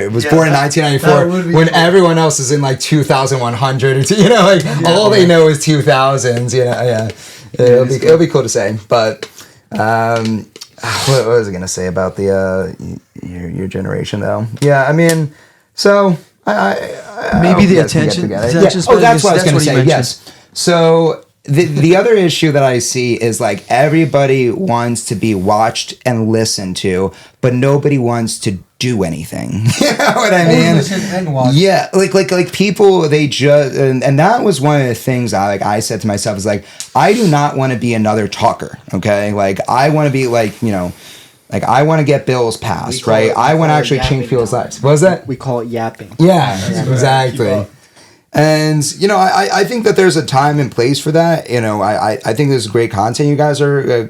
was born in 1994 when everyone else is in like 2100 or you know, like all they know is 2000s. You know, yeah, it'll be cool to say, but. What was I gonna say about the your generation though? Yeah, I mean, so I Maybe the hope you guys can get attention- together. the Yeah. attention Oh, span that's is- what I was that's gonna what you say. mentioned. Yes. So the other issue that I see is like everybody wants to be watched and listened to, but nobody wants to do anything. You know what I mean? Listen and watch. Yeah, like people, they just and that was one of the things I said to myself is like I do not want to be another talker. Okay, like I want to be like you know, like I want to get bills passed, call right? it- I we want to call it actually change yapping people's now. lives. What was that? We call it yapping. Yeah, exactly. And you know, I think that there's a time and place for that. You know, I think there's great content you guys are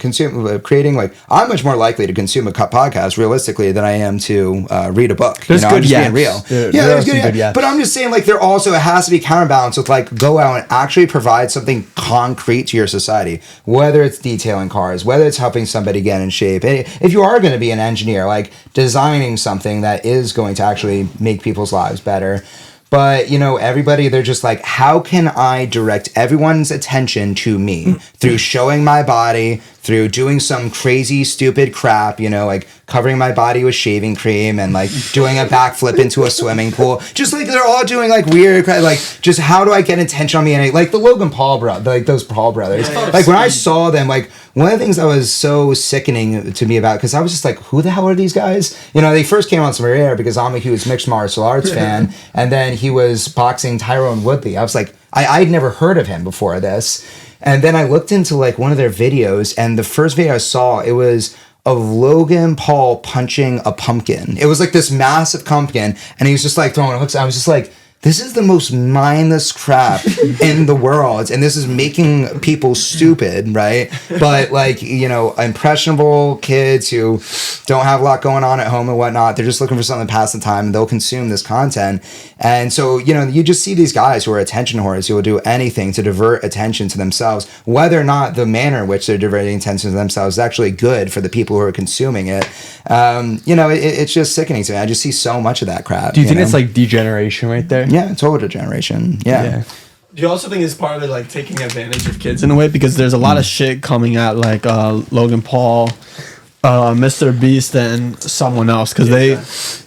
creating. Like, I'm much more likely to consume a podcast realistically than I am to read a book. There's I'm good just being yaps. real. There There's are some good yaps. But I'm just saying, like, there also has to be counterbalance with like go out and actually provide something concrete to your society. Whether it's detailing cars, whether it's helping somebody get in shape. And if you are going to be an engineer, like designing something that is going to actually make people's lives better. But, you know, everybody, they're just like, how can I direct everyone's attention to me through showing my body, through doing some crazy, stupid crap, you know, like covering my body with shaving cream and like doing a backflip into a swimming pool. Just like they're all doing like weird, like just how do I get attention on me? And like the Logan Paul like those Paul brothers. Like when I saw them, like one of the things that was so sickening to me about, because I was just like, who the hell are these guys? You know, they first came on some air because I'm a huge mixed martial arts fan. And then he was boxing Tyrone Woodley. I was like, I'd never heard of him before this. And then I looked into like one of their videos, and the first video I saw, it was of Logan Paul punching a pumpkin. It was like this massive pumpkin, and he was just like throwing hooks. I was just like, this is the most mindless crap in the world, and this is making people stupid, right? But like, you know, impressionable kids who don't have a lot going on at home and whatnot, they're just looking for something to pass the time, and they'll consume this content. And so, you know, you just see these guys who are attention whores who will do anything to divert attention to themselves, whether or not the manner in which they're diverting attention to themselves is actually good for the people who are consuming it. You know, it's just sickening to me. I just see so much of that crap. Do you think know? it's like degeneration right there? Yeah, total degeneration. Yeah. Do you also think it's part of it, like taking advantage of kids in a way? Because there's a lot of shit coming at like Logan Paul, Mr. Beast, and someone else because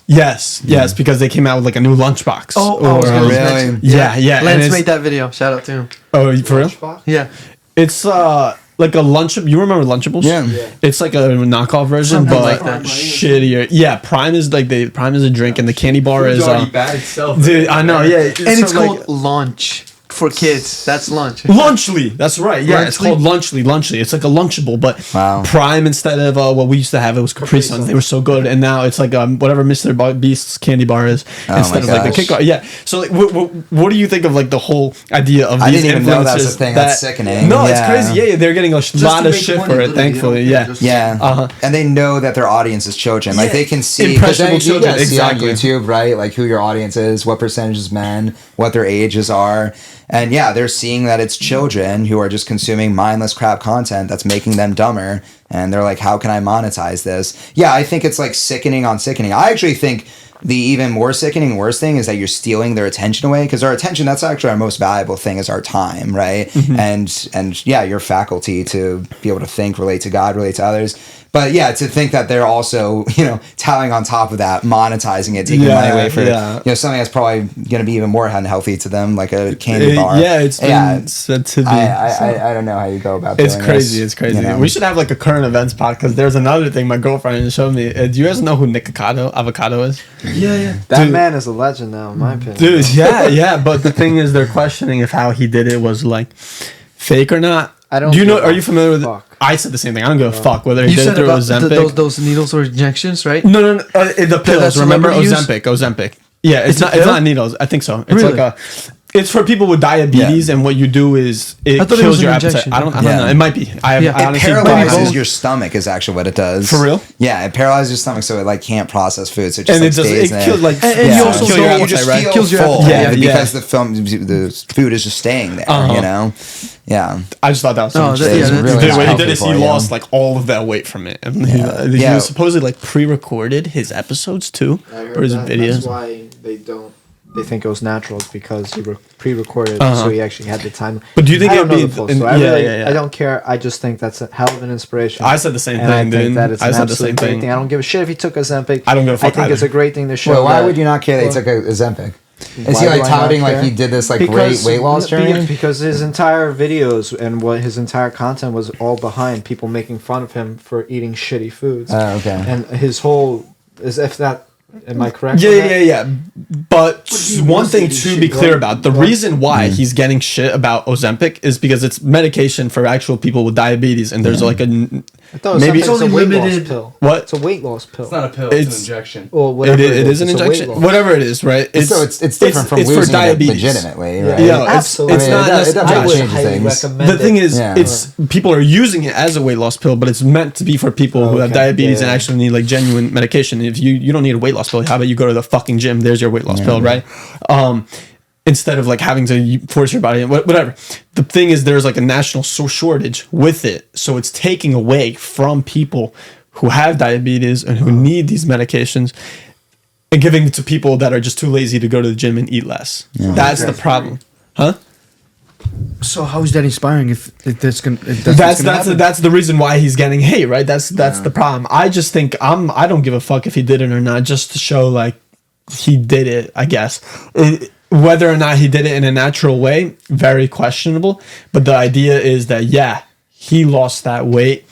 yes, because they came out with like a new lunchbox. Oh, I was gonna really? mention- Yeah. and Lance it's- made that video. Shout out to him. Oh, for real? Yeah. It's like a lunch. You remember Lunchables? Yeah. It's like a knockoff version, Something but like that. shittier. Yeah, Prime is like Prime is a drink, and the candy bar is. bad itself. Dude, I know. Yeah, And it's called lunch. for kids. That's lunch. Lunchly. That's right. Yeah, it's Lunchly? called Lunchly. It's like a Lunchable, but Wow. Prime instead of what we used to have. It was Capri Suns. They were so good, and now it's like whatever Mr. Beast's candy bar is instead of like the gosh. kick bar. Yeah. So like, what do you think of like the whole idea of I these didn't even know that was a influencers thing. That's sickening. No, it's Yeah. crazy. Yeah, they're getting a lot to of make shit money, for it. literally, Thankfully, you know? yeah. Just- Yeah, and they know that their audience is children. Like Yeah. they can see, 'cause Impressionable you children, guys see on exactly. YouTube, right? Like who your audience is, what percentage is men, what their ages are, and yeah, they're seeing that it's children who are just consuming mindless crap content that's making them dumber, and they're like, how can I monetize this? Yeah, I think it's like sickening on sickening. I actually think the even more sickening, worst thing is that you're stealing their attention away, because our attention, that's actually our most valuable thing, is our time, right? And yeah, your faculty to be able to think, relate to God, relate to others. But yeah, to think that they're also, tallying on top of that, monetizing it, taking money away for something that's probably going to be even more unhealthy to them, like a candy bar. Yeah, it's been said to be. I don't know how you go about It's doing crazy. this, It's crazy. you know? We should have like a current events pod, because there's another thing my girlfriend showed me. Do you guys know who Nikocado, Avocado is? Yeah. That Dude. man is a legend now, in my opinion. Dude, yeah. But the thing is, they're questioning if how he did it was like fake or not. I don't Do you know? give Are a you familiar with? fuck. I said the same thing. I don't give a fuck whether he You did it said through about Ozempic. those needles or injections, right? No. The pills. that's Remember celebrity use? Ozempic. Yeah, it's a not. It's pill? not needles. I think so. It's Really? like a. It's for people with diabetes, and what you do is it I thought it kills was your an appetite. injection. I don't Yeah. know. It might be. I Yeah. It honestly paralyzes both. your stomach is actually what it does. For real? Yeah, it paralyzes your stomach so it like can't process food. So it just And like it just stays it there. kills like And you also kill don't- your you appetite, just right? feel Kills your full, appetite. Yeah, because the food is just staying there. Uh-huh. You know, yeah. I just thought that was so Oh, interesting. yeah, that's- really Dude, not what he healthy did is he for you. lost like all of that weight from it, and he Yeah. was supposedly like pre-recorded his episodes too, or his videos. That's why they don't. They think it was natural because he pre-recorded, Uh-huh. so he actually had the time. But do you think I it don't would know be? the full story. Yeah. I don't care. I just think that's a hell of an inspiration. I said the same and I thing, think dude. that it's I an said the absolute same great thing. thing. I don't give a shit if he took Ozempic. I don't give a fuck I think it's either. a great thing to show. Well, why that- would you not care that he Well, took a Ozempic? Is why he like do I not touting like care? he did this like great weight loss journey? Because his entire videos and what his entire content was all behind people making fun of him for eating shitty foods. Oh, okay. And his whole is if that. Am I correct? on that? Yeah. But one thing to be clear about, the reason why he's getting shit about Ozempic is because it's medication for actual people with diabetes, and there's like a I thought maybe it's a only weight limited- loss pill. what? It's a weight loss pill. It's not a pill. It's- It's an injection. Or It whatever is an it's a weight injection, loss. whatever it is, right? So it's different from it's losing for diabetes. it legitimately, Yeah, right? Yeah, it's absolutely. not I mean, it necessarily- I would changes highly things. recommend The thing it. is, Yeah. it's people are using it as a weight loss pill, but it's meant to be for people who have Okay, diabetes and yeah. actually need like genuine medication. If you don't need a weight loss pill, how about you go to the fucking gym? There's your weight loss pill, right? Instead of like having to force your body, whatever. The thing is, there's like a national shortage with it, so it's taking away from people who have diabetes and who need these medications, and giving it to people that are just too lazy to go to the gym and eat less. That's the problem, huh? So how is that inspiring? If that's gonna, if That's the reason why he's getting hate, right? That's the problem. I just think I don't give a fuck if he did it or not, just to show like he did it. I guess whether or not he did it in a natural way, very questionable. But the idea is that he lost that weight,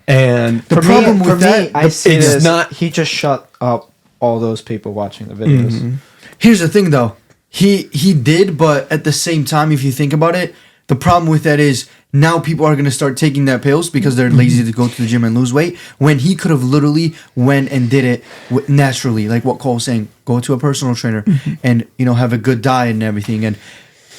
and The problem with that, I see it's it as not- he just shut up all those people watching the videos. here's the thing though. He did, but at the same time, if you think about it, the problem with that is now people are gonna start taking their pills because they're lazy to go to the gym and lose weight. When he could have literally went and did it naturally, like what Cole's saying, go to a personal trainer and have a good diet and everything. And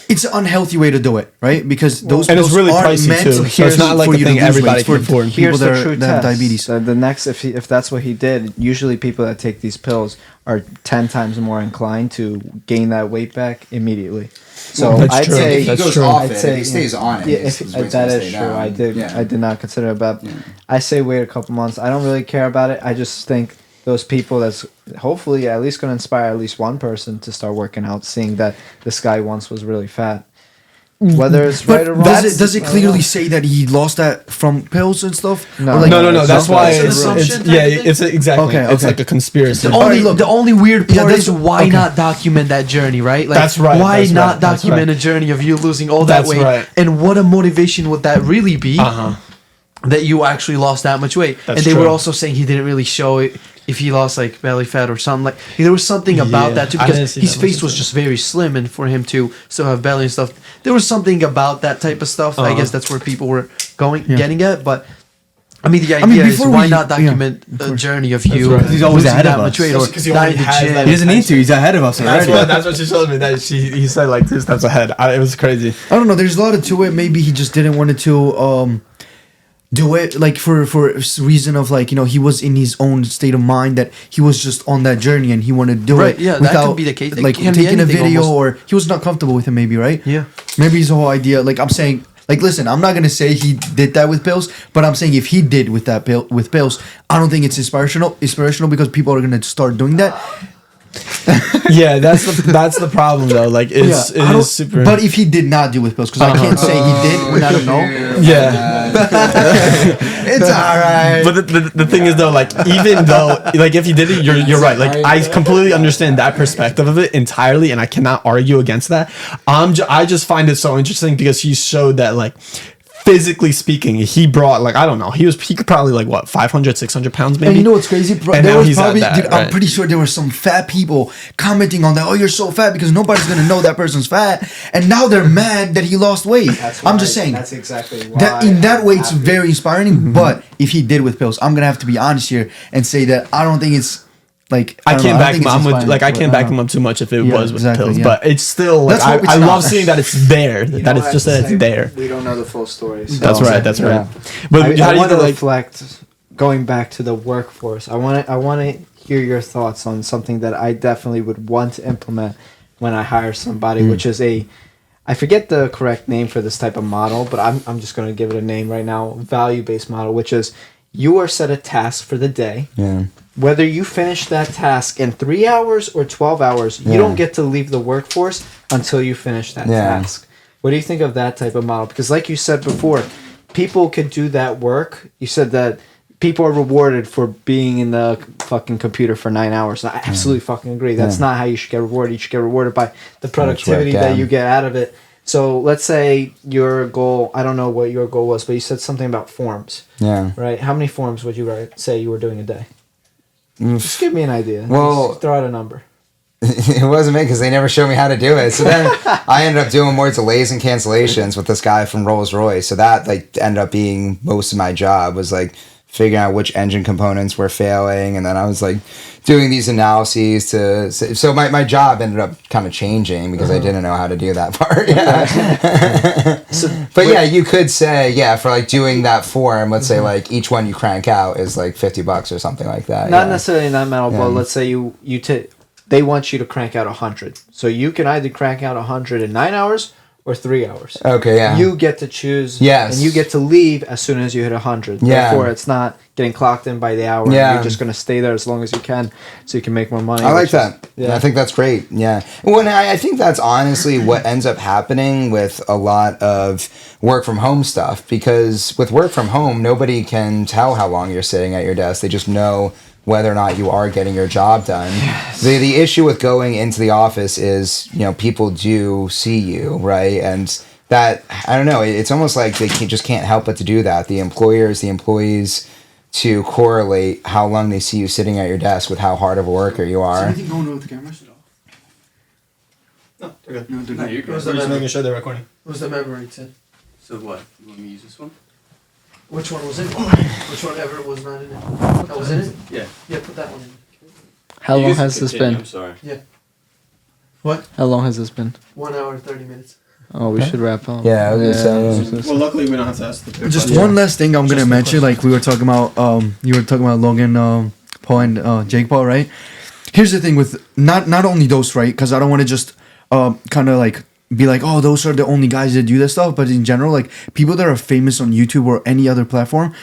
it's an unhealthy way to do it, right? Because those and it's pills really aren't pricey meant too. So it's here's not like for a you to thing lose weight. everybody It's for can afford. people Here's that, the true that have test. diabetes. So the next, if that's what he did, usually people that take these pills are 10 times more inclined to gain that weight back immediately. So That's I'd true. say If he That's goes true. off I'd it, say if he stays on it, Yeah, his if, weight's that gonna is stay true. down. I did. Yeah. I did not consider it, but I say wait a couple months. I don't really care about it. I just think those people that's hopefully at least going to inspire at least one person to start working out, seeing that this guy once was really fat. Whether it's right or wrong, Does it clearly say that he lost that from pills and stuff? No. Or like- No. That's why It's an it's assumption it's exactly. Okay, It's okay. like a conspiracy. The only weird part that's- is why okay. not document that journey, right? Like, That's right, Why that's not right, that's document right. a journey of you losing all that That's weight? right. And what a motivation would that really be? Uh-huh. That you actually lost that much weight. That's and they true. were also saying he didn't really show it if he lost like belly fat or something. Like there was something about Yeah, that too, I because didn't see his that face much. was just very slim, and for him to still have belly and stuff, there was something about that type of stuff. I guess that's where people were getting at, but. I mean, the idea is before why we- not yeah, document the journey of you? right. He's always losing ahead that of much us. weight, or Because he not already in the has gym. that- He doesn't need to. He's ahead of us already. That's what she showed me. That he said like 2 steps ahead. It was crazy. I don't know. There's a lot to it. Maybe he just didn't want to do it like for a reason of like, you know, he was in his own state of mind that he was just on that journey and he wanted to do Right, it. yeah, that could be the case. It Like can be taking a anything video almost. or he was not comfortable with it. Maybe right. Yeah. Maybe his whole idea. Like I'm saying. Like, listen, I'm not gonna say he did that with pills, but I'm saying if he did with that with pills, I don't think it's inspirational because people are gonna start doing that. Yeah, that's the problem though. Like I it's don't- super. But if he did not do with pills, because I can't say he did, and I don't know. yeah. It's all right. But the thing is though, like even though like if you did it, you're right. Like I completely understand that perspective of it entirely, and I cannot argue against that. I just find it so interesting because he showed that like physically speaking, he brought like I don't know, he could probably like what 500, 600 pounds maybe. And you know what's crazy? Bro, And there now was he's at probably, that, dude, I'm right? pretty sure there were some fat people commenting on that. Oh, you're so fat because nobody's gonna know that person's fat, and now they're mad that he lost weight. I'm just saying That's exactly why. that in that way it's happy. very inspiring. But if he did with pills, I'm gonna have to be honest here and say that I don't think it's like I don't can't know, back think him. it's I'm with, inspiring, like I but can't back don't him know. up too much if it Yeah, was with exactly, pills, yeah. but it's still like Let's hope it's I not. love seeing that it's there. You That know it's what just I that have it's to say? there. We don't know the full story. So That's right. That's right. But I how do you want to feel like? reflect. Going back to the workforce, I want to hear your thoughts on something that I definitely would want to implement when I hire somebody, which is I forget the correct name for this type of model, but I'm just going to give it a name right now. Value-based model, which is you are set a task for the day. Yeah. Whether you finish that task in 3 hours or 12 hours, you Yeah. don't get to leave the workforce until you finish that Yeah. task. What do you think of that type of model? Because like you said before, people could do that work. You said that people are rewarded for being in the fucking computer for 9 hours. I absolutely fucking agree. That's not how you should get rewarded. You should get rewarded by the productivity that you get out of it. So let's say your goal, I don't know what your goal was, but you said something about forms, Yeah. right? How many forms would you say you were doing a day? Just give me an idea. Well- Just throw out a number. It wasn't me because they never showed me how to do it. So then I ended up doing more delays and cancellations with this guy from Rolls Royce. So that like ended up being most of my job was like figuring out which engine components were failing, and then I was like doing these analyses to. So my job ended up kind of changing because I didn't know how to do that part. Yeah. But yeah, you could say for like doing that form. Let's say like each one you crank out is like $50 or something like that. Not necessarily in that model, but Yeah. let's say they want you to crank out 100. So you can either crank out 100 in 9 hours or 3 hours. Okay. Yeah. You get to choose, Yes. and you get to leave as soon as you hit 100. Yeah. Therefore, it's not getting clocked in by the hour. Yeah. You're just going to stay there as long as you can so you can make more money. I like which is- that. Yeah. I think that's great. Yeah. Well, I think that's honestly what ends up happening with a lot of work from home stuff, because with work from home, nobody can tell how long you're sitting at your desk. They just know whether or not you are getting your job done. Yes. The issue with going into the office is, people do see you, right? And that, I don't know, it's almost like they just can't help but to do that. The employers, the employees, to correlate how long they see you sitting at your desk with how hard of a worker you are. Is anything going on with the cameras at all? No, they're good. No, they're No, good. you're good. We're just making sure they're recording. What was the memory to? So what? You want me to use this one? Which one was in it? Which one ever was not in it? That was in it? Yeah. Yeah, put that one in. How long has this been? I'm sorry. What? How long has this been? 1 hour, 30 minutes. Oh, we should wrap up. Yeah, I was gonna say, Well, luckily we don't have to ask the Just one last thing I'm gonna mention. Like we were talking about, you were talking about Logan Paul and Jake Paul, right? Here's the thing with not only those, right? Because I don't want to just kind of like be like, oh, those are the only guys that do that stuff. But in general, like people that are famous on YouTube or any other platform,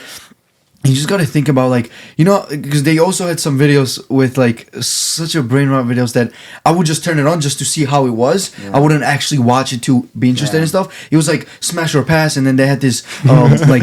you just got to think about like, because they also had some videos with like such a brain rot videos that I would just turn it on just to see how it was. Yeah. I wouldn't actually watch it to be interested Yeah. in stuff. It was like smash or pass, and then they had this like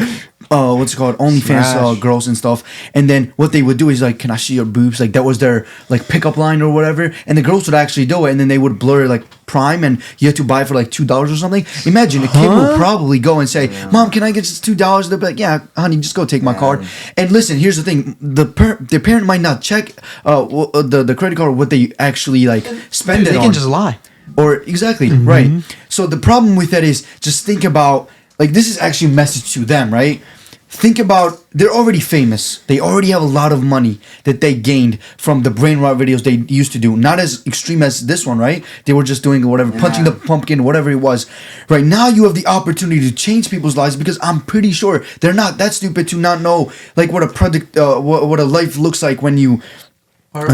what's it called, OnlyFans girls and stuff, and then what they would do is like, can I see your boobs? Like that was their like pickup line or whatever, and the girls would actually do it, and then they would blur like Prime, and you had to buy it for like $2 or something. Imagine a kid would probably go and say, "Mom, can I get just $2?" They'll be like, "Yeah, honey, just go take my card." And listen, here's the thing: their parent might not check the credit card or what they actually like spend it on. They can just lie. Or exactly right. So the problem with that is just think about like this is actually a message to them, right? Think about they're already famous. They already have a lot of money that they gained from the brain rot videos they used to do. Not as extreme as this one, right? They were just doing whatever, punching the pumpkin, whatever it was. Right now, you have the opportunity to change people's lives because I'm pretty sure they're not that stupid to not know like what a product, what a life looks like when you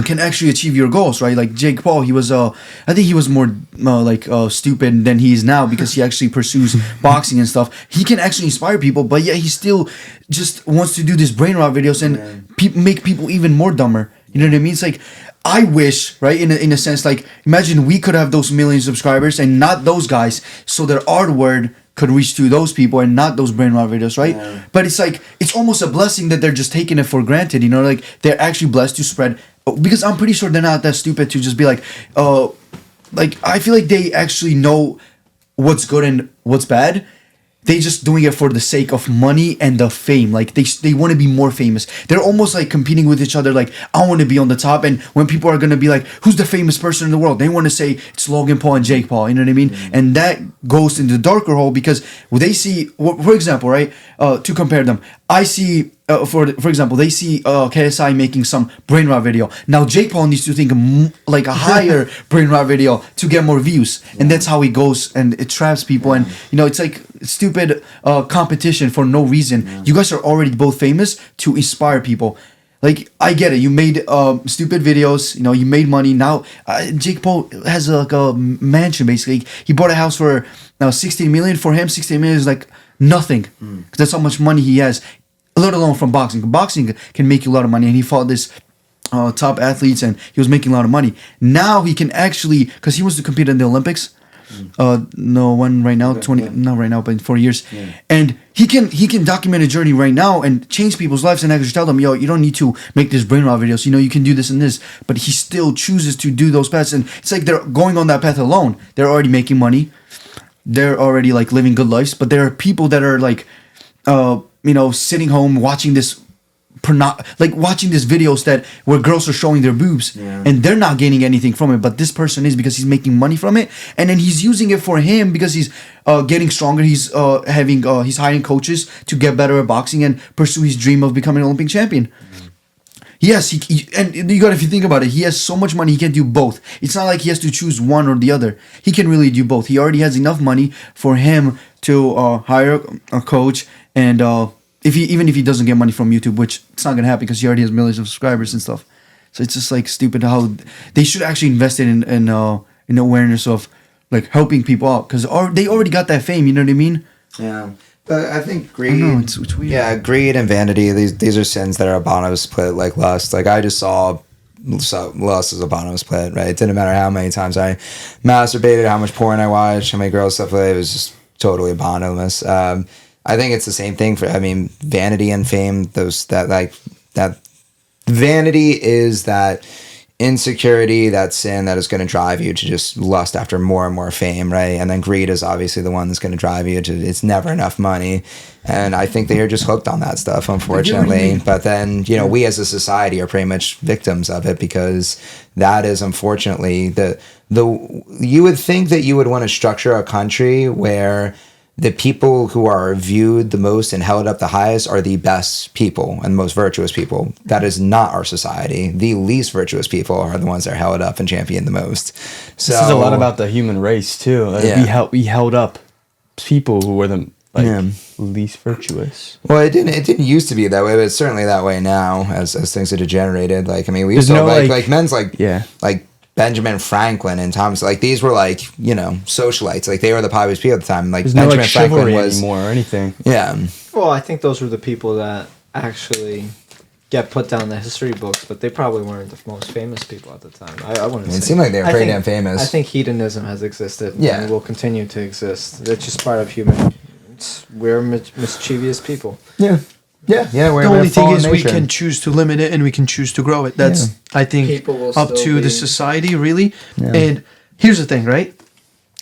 can actually achieve your goals, right? Like Jake Paul, he was I think he was more stupid than he is now because he actually pursues boxing and stuff. He can actually inspire people, but yeah, he still just wants to do these brain rot videos and make people even more dumber. You know what I mean? It's like I wish, right? In a sense, like imagine we could have those million subscribers and not those guys, so that our word could reach to those people and not those brain rot videos, right? But it's like it's almost a blessing that they're just taking it for granted, you know, like they're actually blessed to spread. Because I'm pretty sure they're not that stupid to just be like I feel like they actually know what's good and what's bad. They just doing it for the sake of money and the fame. Like they want to be more famous. They're almost like competing with each other. Like I want to be on the top. And when people are gonna be like, "Who's the famous person in the world?" They want to say it's Logan Paul and Jake Paul. You know what I mean? And that goes into the darker hole because they see, for example, right? To compare them, I see. For example, they see KSI making some brain rot video. Now Jake Paul needs to think like a higher brain rot video to get more views, and that's how he goes and it traps people. And you know, it's like stupid competition for no reason. You guys are already both famous to inspire people. Like I get it, you made stupid videos. You know, you made money. Now Jake Paul has like a mansion basically. He bought a house for 16 million. For him, 16 million is like nothing. 'Cause that's how much money he has. Let alone from boxing. Boxing can make you a lot of money, and he fought this top athletes, and he was making a lot of money. Now he can actually, because he wants to compete in the Olympics. No one right now, 20, not right now, but in 4 years, and he can document a journey right now and change people's lives and actually tell them, yo, you don't need to make this brain rot videos. You know, you can do this and this, but he still chooses to do those paths, and it's like they're going on that path alone. They're already making money. They're already like living good lives, but there are people that are like. You know, sitting home watching this, watching these videos where girls are showing their boobs, and they're not gaining anything from it, but this person is because he's making money from it, and then he's using it for him because he's getting stronger. He's he's hiring coaches to get better at boxing and pursue his dream of becoming an Olympic champion. Yes, and you got, if you think about it, he has so much money he can do both. It's not like he has to choose one or the other. He can really do both. He already has enough money for him to hire a coach, and even if he doesn't get money from YouTube, which it's not gonna happen because he already has millions of subscribers and stuff. So it's just like stupid how they should actually invest in awareness of like helping people out because they already got that fame. You know what I mean? Yeah. But I think greed. It's weird. Yeah, greed and vanity. These are sins that are a bottomless split, like lust. Like I just saw lust as a bottomless split, right? It didn't matter how many times I masturbated, how much porn I watched, how many girls stuff like that. It was just totally bottomless. I think it's the same thing for. I mean, vanity and fame. That vanity is that insecurity, that sin that is going to drive you to just lust after more and more fame, right? And then greed is obviously the one that's going to drive you to it's never enough money. And I think they are just hooked on that stuff, unfortunately. But then, you know, we as a society are pretty much victims of it because that is unfortunately you would think that you would want to structure a country where the people who are viewed the most and held up the highest are the best people and most virtuous people. That is not our society. The least virtuous people are the ones that are held up and championed the most. So, this is a lot about the human race too. We held up people who were the least virtuous. Well, it didn't used to be that way, but it's certainly that way now as things have degenerated. Like, I mean, we used to like men's like Benjamin Franklin and Thomas, like these were like, you know, socialites. Like they were the popular people at the time. Like there's Benjamin no like Franklin was anymore or anything. Yeah. Well, I think those were the people that actually get put down in the history books, but they probably weren't the most famous people at the time. I wouldn't say. It seemed like they were pretty damn famous. I think hedonism has existed. Yeah. And will continue to exist. It's just part of human. It's we're mischievous people. Yeah. Yeah. Yeah. The only thing is we can choose to limit it and we can choose to grow it. That's, I think, People will up still to the be- society, really. Yeah. And here's the thing, right?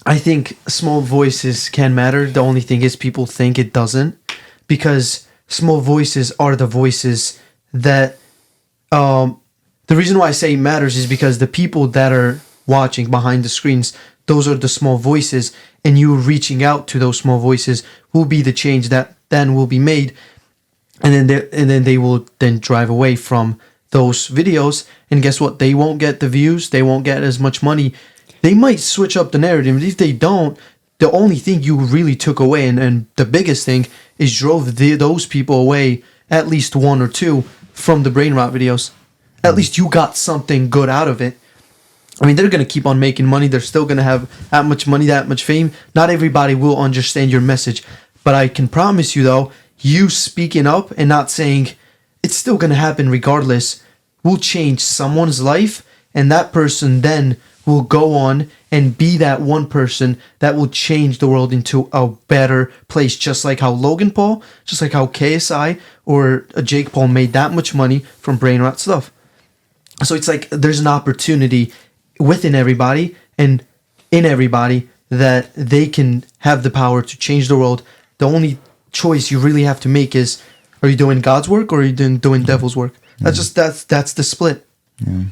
I think small voices can matter. The only thing is people think it doesn't, because small voices are the voices that the reason why I say it matters is because the people that are watching behind the screens, those are the small voices, and you reaching out to those small voices will be the change that then will be made, and then they will then drive away from those videos, and guess what? They won't get the views, they won't get as much money. They might switch up the narrative, and if they don't, the only thing you really took away, and the biggest thing, is drove those people away, at least one or two, from the brain rot videos. At least you got something good out of it. I mean, they're going to keep on making money. They're still going to have that much money, that much fame. Not everybody will understand your message. But I can promise you, though, you speaking up and not saying it's still going to happen regardless will change someone's life. And that person then will go on and be that one person that will change the world into a better place. Just like how Logan Paul, just like how KSI or Jake Paul made that much money from brain rot stuff. So it's like there's an opportunity within everybody and in everybody that they can have the power to change the world. The only choice you really have to make is, are you doing God's work or are you doing devil's work? That's the split. Yeah.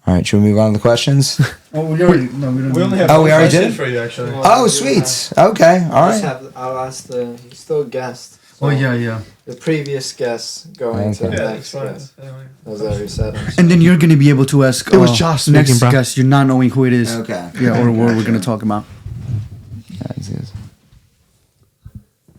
All right, should we move on to the questions? Oh, we already have Oh, we already question did? for you, actually. Oh, sweet. Okay, all right. I'll ask he's still a guest. Oh, yeah. The previous guest going to the Okay. next guest. As I already said. And then you're going to be able to ask It was Josh next speaking, bro. guest. You're not knowing who it is. Okay. Yeah, or what we're going to talk about.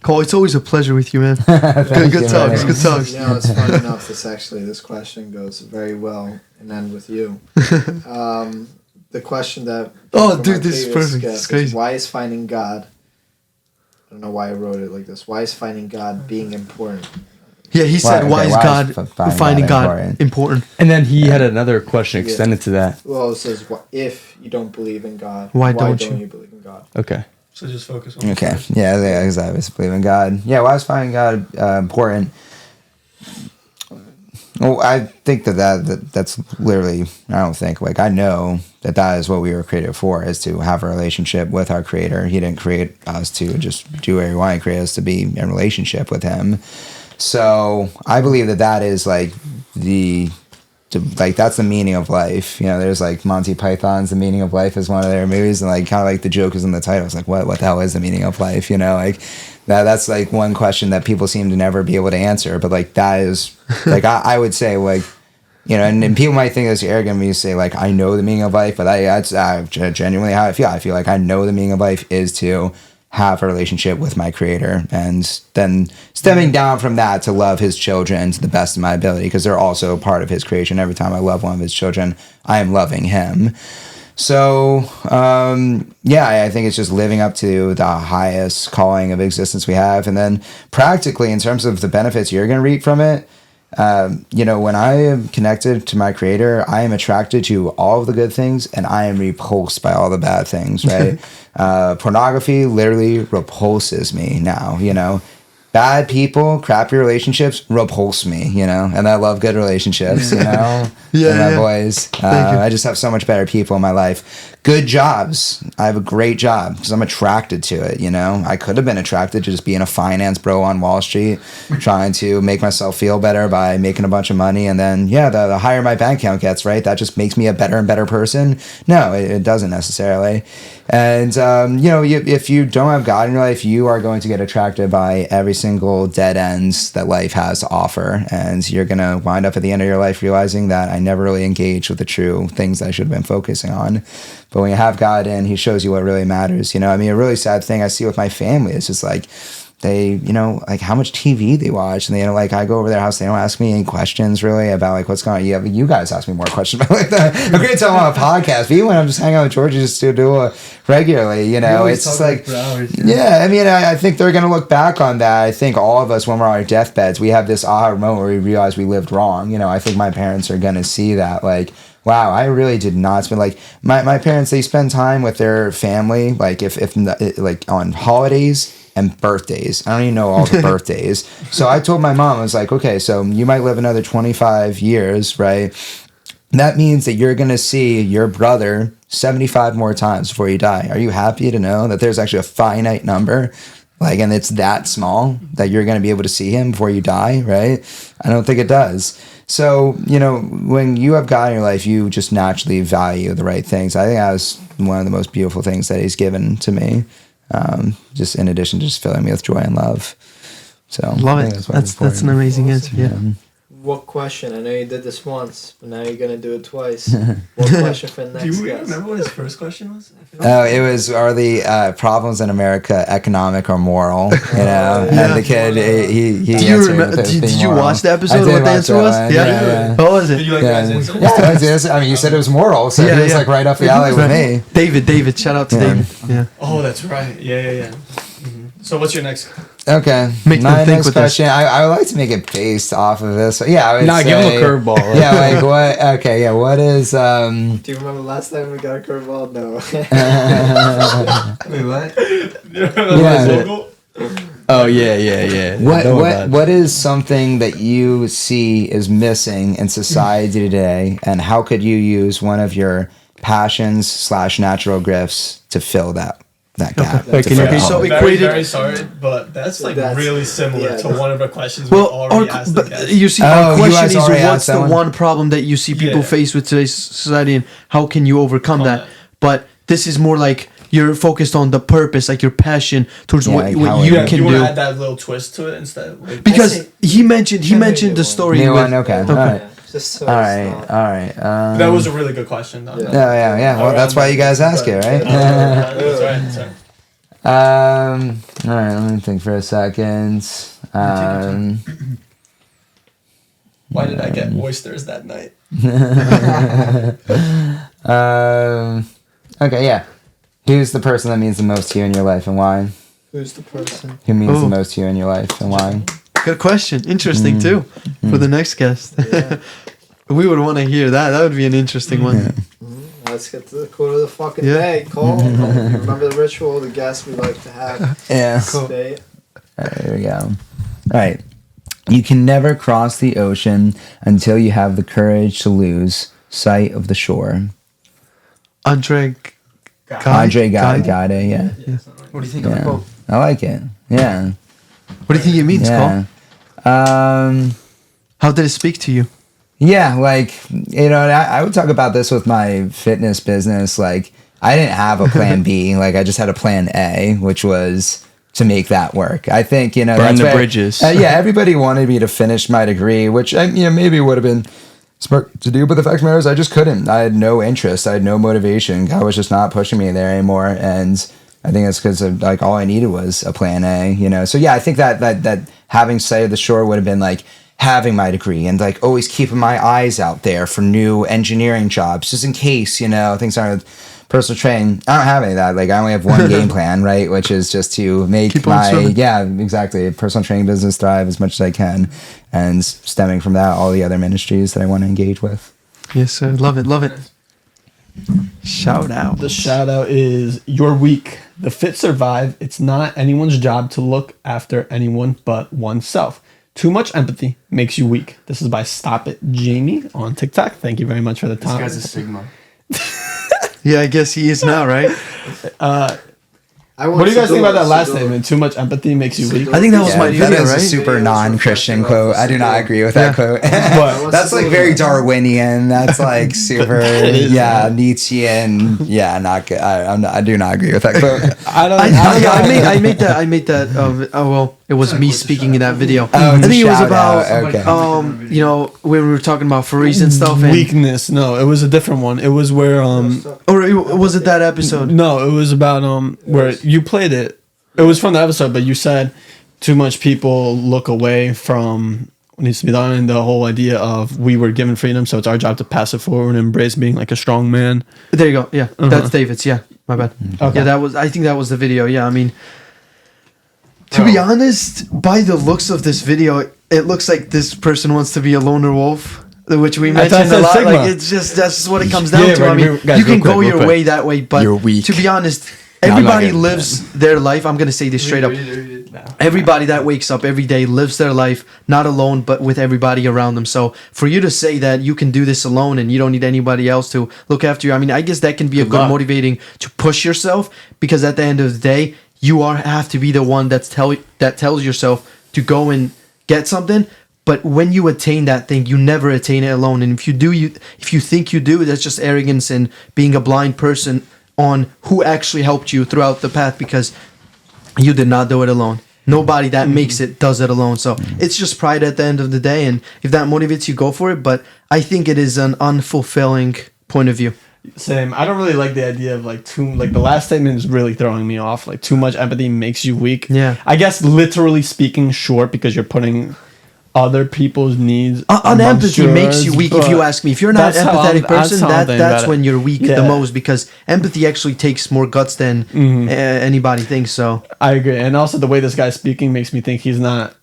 Cole, it's always a pleasure with you, man. Thank good you, talks, man. good talks. You know, it's fun enough. This question goes very well and end with you. The question that Oh, from dude, our this is previous perfect. guest It's is, crazy. why is finding God? I don't know why I wrote it like this. Why is finding God being important? Yeah, he said, Why- why okay, is why God is finding God important? important? And then he had another question extended to that. Well, it says, if you don't believe in God, Why don't don't you? you believe in God? Okay. So just focus on Okay. Yeah, because I was believing God. Yeah, why is finding God important? Well, I think that's literally, I don't think, like, I know that is what we were created for, is to have a relationship with our Creator. He didn't create us to just do whatever he wanted. He created us to be in relationship with Him. So I believe that is like that's the meaning of life. You know, there's like Monty Python's The Meaning of Life is one of their movies, and like kind of like the joke is in the title. It's like, what the hell is the meaning of life? You know, like that's like one question that people seem to never be able to answer. But like that is like I would say, like, you know, and people might think that's arrogant when you say like I know the meaning of life, but that's genuinely how I feel. I feel like I know the meaning of life is to have a relationship with my Creator, and then stemming down from that to love His children to the best of my ability, because they're also a part of His creation. Every time I love one of His children, I am loving Him. So I think it's just living up to the highest calling of existence we have. And then practically, in terms of the benefits you're going to reap from it, you know, when I am connected to my Creator, I am attracted to all of the good things, and I am repulsed by all the bad things, right? Pornography literally repulses me now, you know. Bad people, crappy relationships repulse me, you know, and I love good relationships, you know. My boys. I just have so much better people in my life. Good jobs. I have a great job because I'm attracted to it, you know. I could have been attracted to just being a finance bro on Wall Street, trying to make myself feel better by making a bunch of money, and then the higher my bank account gets, right, that just makes me a better and better person. No, it doesn't necessarily. And you know, if you don't have God in your life, you are going to get attracted by every single dead ends that life has to offer, and you're gonna wind up at the end of your life realizing that I never really engaged with the true things that I should have been focusing on. But when you have God in, He shows you what really matters. You know, I mean, a really sad thing I see with my family is just like, they, you know, like how much TV they watch, and they, you know, like I go over their house, they don't ask me any questions really about like what's going on. Yeah, you guys ask me more questions about like that. I'm great to tell them on a podcast, but even when I'm just hanging out with Georgia just to do it regularly, you know, it's just like, yeah, I mean, I think they're gonna look back on that. I think all of us, when we're on our deathbeds, we have this aha moment where we realize we lived wrong. You know, I think my parents are gonna see that, like, wow, I really did not spend, like, my parents, they spend time with their family, like if like on holidays and birthdays. I don't even know all the birthdays. So I told my mom, I was like, okay, so you might live another 25 years, right? That means that you're going to see your brother 75 more times before you die. Are you happy to know that there's actually a finite number? Like, and it's that small that you're going to be able to see him before you die, right? I don't think it does. So, you know, when you have God in your life, you just naturally value the right things. I think that was one of the most beautiful things that he's given to me. Just in addition to just filling me with joy and love. So Love it. That's an amazing answer. Yeah. What question? I know you did this once, but now you're gonna do it twice. What question for the next Do you guest? remember what his first question was? Oh, it was, are the problems in America economic or moral? You know, and the kid, he Do you answered remember? with it Did being you moral. watch the I episode? did What the watch answer that was? one. Yeah. What was it? Did you like Yeah. that answer? Yeah, it was, I mean, you said it was moral, so he was like right off the alley with me. David. Shout out to Yeah. David. Yeah. Oh, that's right. Yeah. So what's your next? Okay. Make them My think next with this. question, I would like to make it based off of this. Yeah, I would Nah, say, give him a curveball. Yeah, like what? Okay, yeah. What is Do you remember last time we got a curveball? No. Wait, what? Yeah. Oh yeah. What is something that you see is missing in society today, and how could you use one of your passions / natural gifts to fill that gap? Wait, to can you fill be it so all? equated- Very sorry, but that's like That's- really similar yeah. to one of the questions Well, we already asked the guest. you see, Oh, our you question guys is already what's asked that the one? one problem that you see people Yeah. face with today's society, and how can you overcome that? that. But this is more like you're focused on the purpose, like your passion towards Yeah, what, like what how you it- can you want do. to add that little twist to it instead. Like, Because I he mentioned Can we the do story New with one, okay. Okay. All right. Just so All it's right, not- all right. that was a really good question, though. Yeah. Yeah. Well, that's why you guys ask it, right? That's right. All right. Let me think for a second. Why did I get oysters that night? Okay, yeah. Who's the person that means the most to you in your life, and why? Who's the person? Who means the Oh. most to you in your life, and why? Good question. Interesting too for the next guest. Yeah. We would want to hear that. That would be an interesting one. Let's get to the quote of the fucking Yeah. day. Cole, remember the ritual, the guests we like to have. Yeah. Stay. All right, here we go. All right. You can never cross the ocean until you have the courage to lose sight of the shore. Andre Gade, yeah. What do you think of the Yeah. quote? I like it. Yeah. What do you think it means, Cole? Yeah. How did it speak to you? Yeah, like, you know, I would talk about this with my fitness business. Like, I didn't have a plan B. Like, I just had a plan A, which was to make that work. I think, you know, Burn that's the where- bridges. yeah, everybody wanted me to finish my degree, which, you know, maybe would have been smart to do. But the fact of the matter is, I just couldn't. I had no interest. I had no motivation. God was just not pushing me there anymore. And I think that's because of, like, all I needed was a plan A, you know. So, yeah, I think that having sight of the shore would have been like, having my degree and like always keeping my eyes out there for new engineering jobs just in case, you know, things aren't personal training. I don't have any of that. Like I only have one game plan, right? Which is just to make Keep on my, swimming. yeah, exactly. Personal training business thrive as much as I can. And stemming from that, all the other ministries that I want to engage with. Yes, sir. Love it. Shout out. The shout out is your week. The fit survive. It's not anyone's job to look after anyone but oneself. Too much empathy makes you weak. This is by Stop It Jamie on TikTok. Thank you very much for the This time. guy's a Sigma. Yeah, I guess he is now, right? What do you guys think about that last statement? Too much empathy makes you weak. I think that was my that video, is right? a super non-Christian quote. I do not agree with Yeah. that quote. But That's like very Darwinian. That's like super, yeah, Nietzschean. Yeah, not good. I do not agree with that quote. I made that. Well, it was me speaking in that video. Oh, I it's a think it was shout about out, okay. you know, when we were talking about furries and stuff. And, weakness. No, it was a different one. It was where or was it that episode? no, it was about where you played it. It was from the episode, but you said too much people look away from what needs to be done, and the whole idea of we were given freedom, so it's our job to pass it forward and embrace being like a strong man. There you go. Yeah, that's David's. Yeah, my bad. Okay. Yeah, that was. I think that was the video. Yeah, I mean, to be honest, by the looks of this video, it looks like this person wants to be a loner wolf, which we I thought mentioned a it said lot. Sigma. Like it's just that's just what it comes down Yeah, to. I mean, guys, you can real quick, go real your quick. way that way, but You're weak. to be honest, everybody lives their life. I'm gonna say this straight up. Everybody that wakes up every day lives their life not alone, but with everybody around them. So for you to say that you can do this alone and you don't need anybody else to look after you, I mean, I guess that can be a good motivating to push yourself, because at the end of the day, you have to be the one that tells yourself to go and get something. But when you attain that thing, you never attain it alone. And if you think you do, that's just arrogance and being a blind person on who actually helped you throughout the path, because you did not do it alone. Nobody that makes it does it alone. So it's just pride at the end of the day. And if that motivates you, go for it. But I think it is an unfulfilling point of view. Same. I don't really like the idea of the last statement is really throwing me off. Like, too much empathy makes you weak. Yeah. I guess literally speaking, sure, because you're putting other people's needs. Unempathy makes you weak, if you ask me. If you're not an empathetic person, that's when you're weak the most, because empathy actually takes more guts than anybody thinks. So I agree, and also the way this guy's speaking makes me think he's not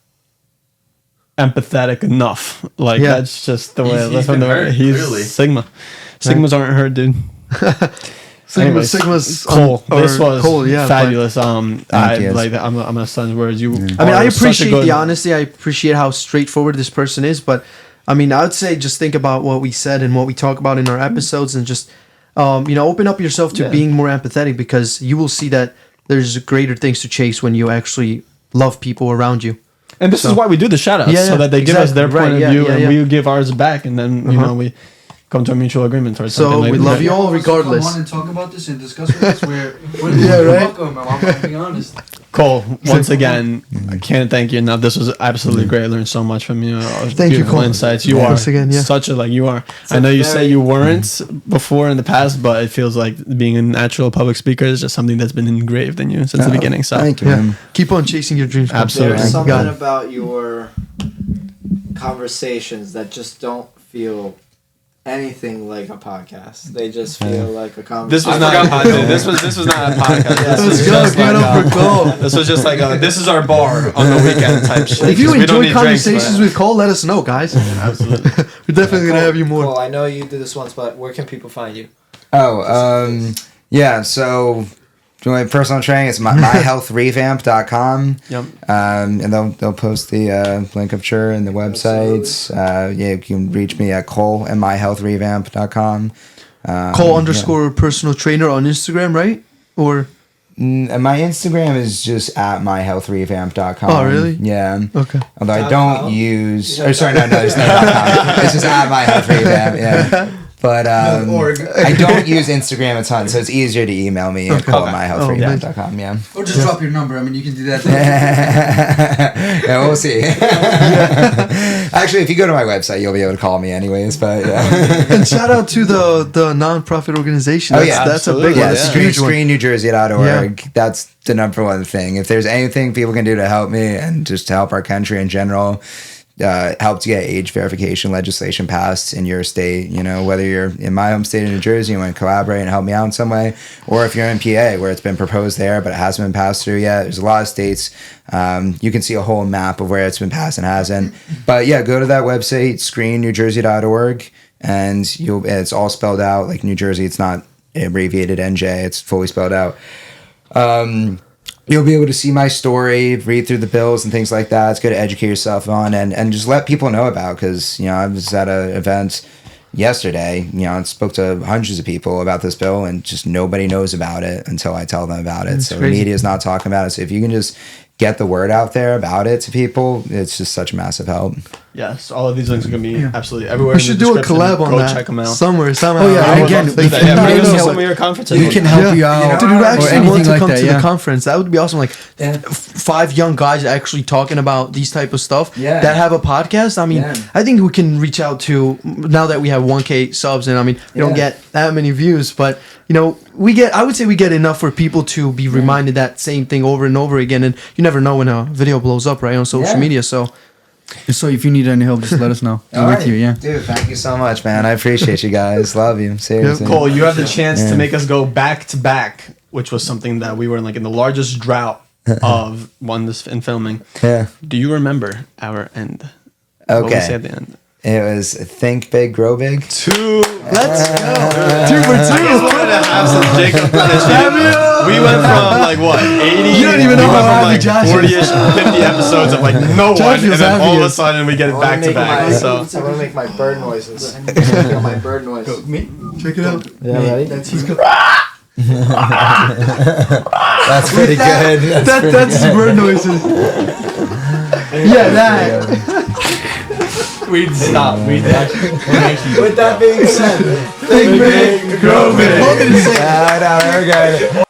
empathetic enough. Like, that's just the way. He's Sigma. Sigmas aren't heard, dude. Sigma's Cole. This was fabulous. Thank you. I'm a son's words. I mean, I appreciate the honesty. I appreciate how straightforward this person is. But I mean, I would say just think about what we said and what we talk about in our episodes, and just open up yourself to being more empathetic, because you will see that there's greater things to chase when you actually love people around you. And this is why we do the shoutouts, so that they give us their point of view, and we give ours back, and then we come to a mutual agreement or something. So we love you all regardless. Come on and talk about this and discuss with us. We're welcome. I'm going to be honest. Cole, once again, I can't thank you enough. This was absolutely great. I learned so much from you. Thank you, Cole. Insights. You are such a you are. I know you say you weren't before in the past, but it feels like being a natural public speaker is just something that's been engraved in you since the beginning. So thank you, man. Keep on chasing your dreams. Absolutely. There's something about your conversations that just don't feel anything like a podcast. They just feel like a conversation. This was not a podcast. This was not a podcast. This was just like this is our bar on the weekend type shit. If you enjoy conversations with Cole, let us know, guys. Absolutely. We're definitely gonna have you more. Cole, I know you did this once, but where can people find you? So doing personal training, it's myhealthrevamp.com. Yep. And they'll post the link, I'm sure, in the websites. You can reach me at Cole and myhealthrevamp.com. Cole _ personal trainer on Instagram, right? Or my Instagram is just at myhealthrevamp.com. Oh, really? Yeah. Okay. Although I don't use... Or sorry, no, there's no .com. It's just at myhealthrevamp, yeah. But I don't use Instagram a ton, so it's easier to email me at call@myhealthrevamp.com. Yeah. Or just drop your number. I mean, you can do that. Yeah, we'll see. Actually, if you go to my website, you'll be able to call me anyways. But and shout out to the nonprofit organization. That's a big one. Screennewjersey.org. Yeah. That's the number one thing. If there's anything people can do to help me and just to help our country in general, help to get age verification legislation passed in your state, whether you're in my home state of New Jersey, you want to collaborate and help me out in some way, or if you're in PA where it's been proposed there but it hasn't been passed through yet. There's a lot of states. You can see a whole map of where it's been passed and hasn't. But yeah, go to that website, screennewjersey.org, and it's all spelled out like New Jersey. It's not abbreviated NJ. It's fully spelled out. You'll be able to see my story, read through the bills and things like that. It's good to educate yourself on and just let people know about, because, I was at an event yesterday, and spoke to hundreds of people about this bill, and just nobody knows about it until I tell them about it. That's so crazy. The media is not talking about it. So if you can just get the word out there about it to people, it's just such a massive help. Yes, all of these links are going to be absolutely everywhere. We should do a collab on that. Check them out. Somewhere, somehow. Oh yeah, again, some of your conferences. We can help you out. Dude, we actually want to come to the conference. That would be awesome. Like 5 young guys actually talking about these type of stuff that have a podcast. I mean, I think we can reach out to, now that we have 1K subs, and I mean, we don't get that many views, but I would say we get enough for people to be reminded that same thing over and over again. And you never know when a video blows up, right, on social media. So if you need any help, just let us know. We're with you, Dude, thank you so much, man. I appreciate you guys. Love you. Seriously. Cole, you have the chance to make us go back to back, which was something that we were in the largest drought of in filming. Yeah. Do you remember our end? Okay. What we say at the end? It was Think Big, Grow Big. Let's go. 2 for 2. I just wanted to have some Jacob finish. We went from like what 80. You don't even know we went how from like happy Josh 40ish, 50 episodes of like no one, Josh and was then all of a happiest. sudden we get it back to back. So I'm gonna make my bird noises. My bird noise. Me? Check it out. Yeah, ready? That's he's good. That's pretty good. That's bird noises. Yeah, that. We'd stop. We'd actually. With that being said, think big, grow big. No, we're good.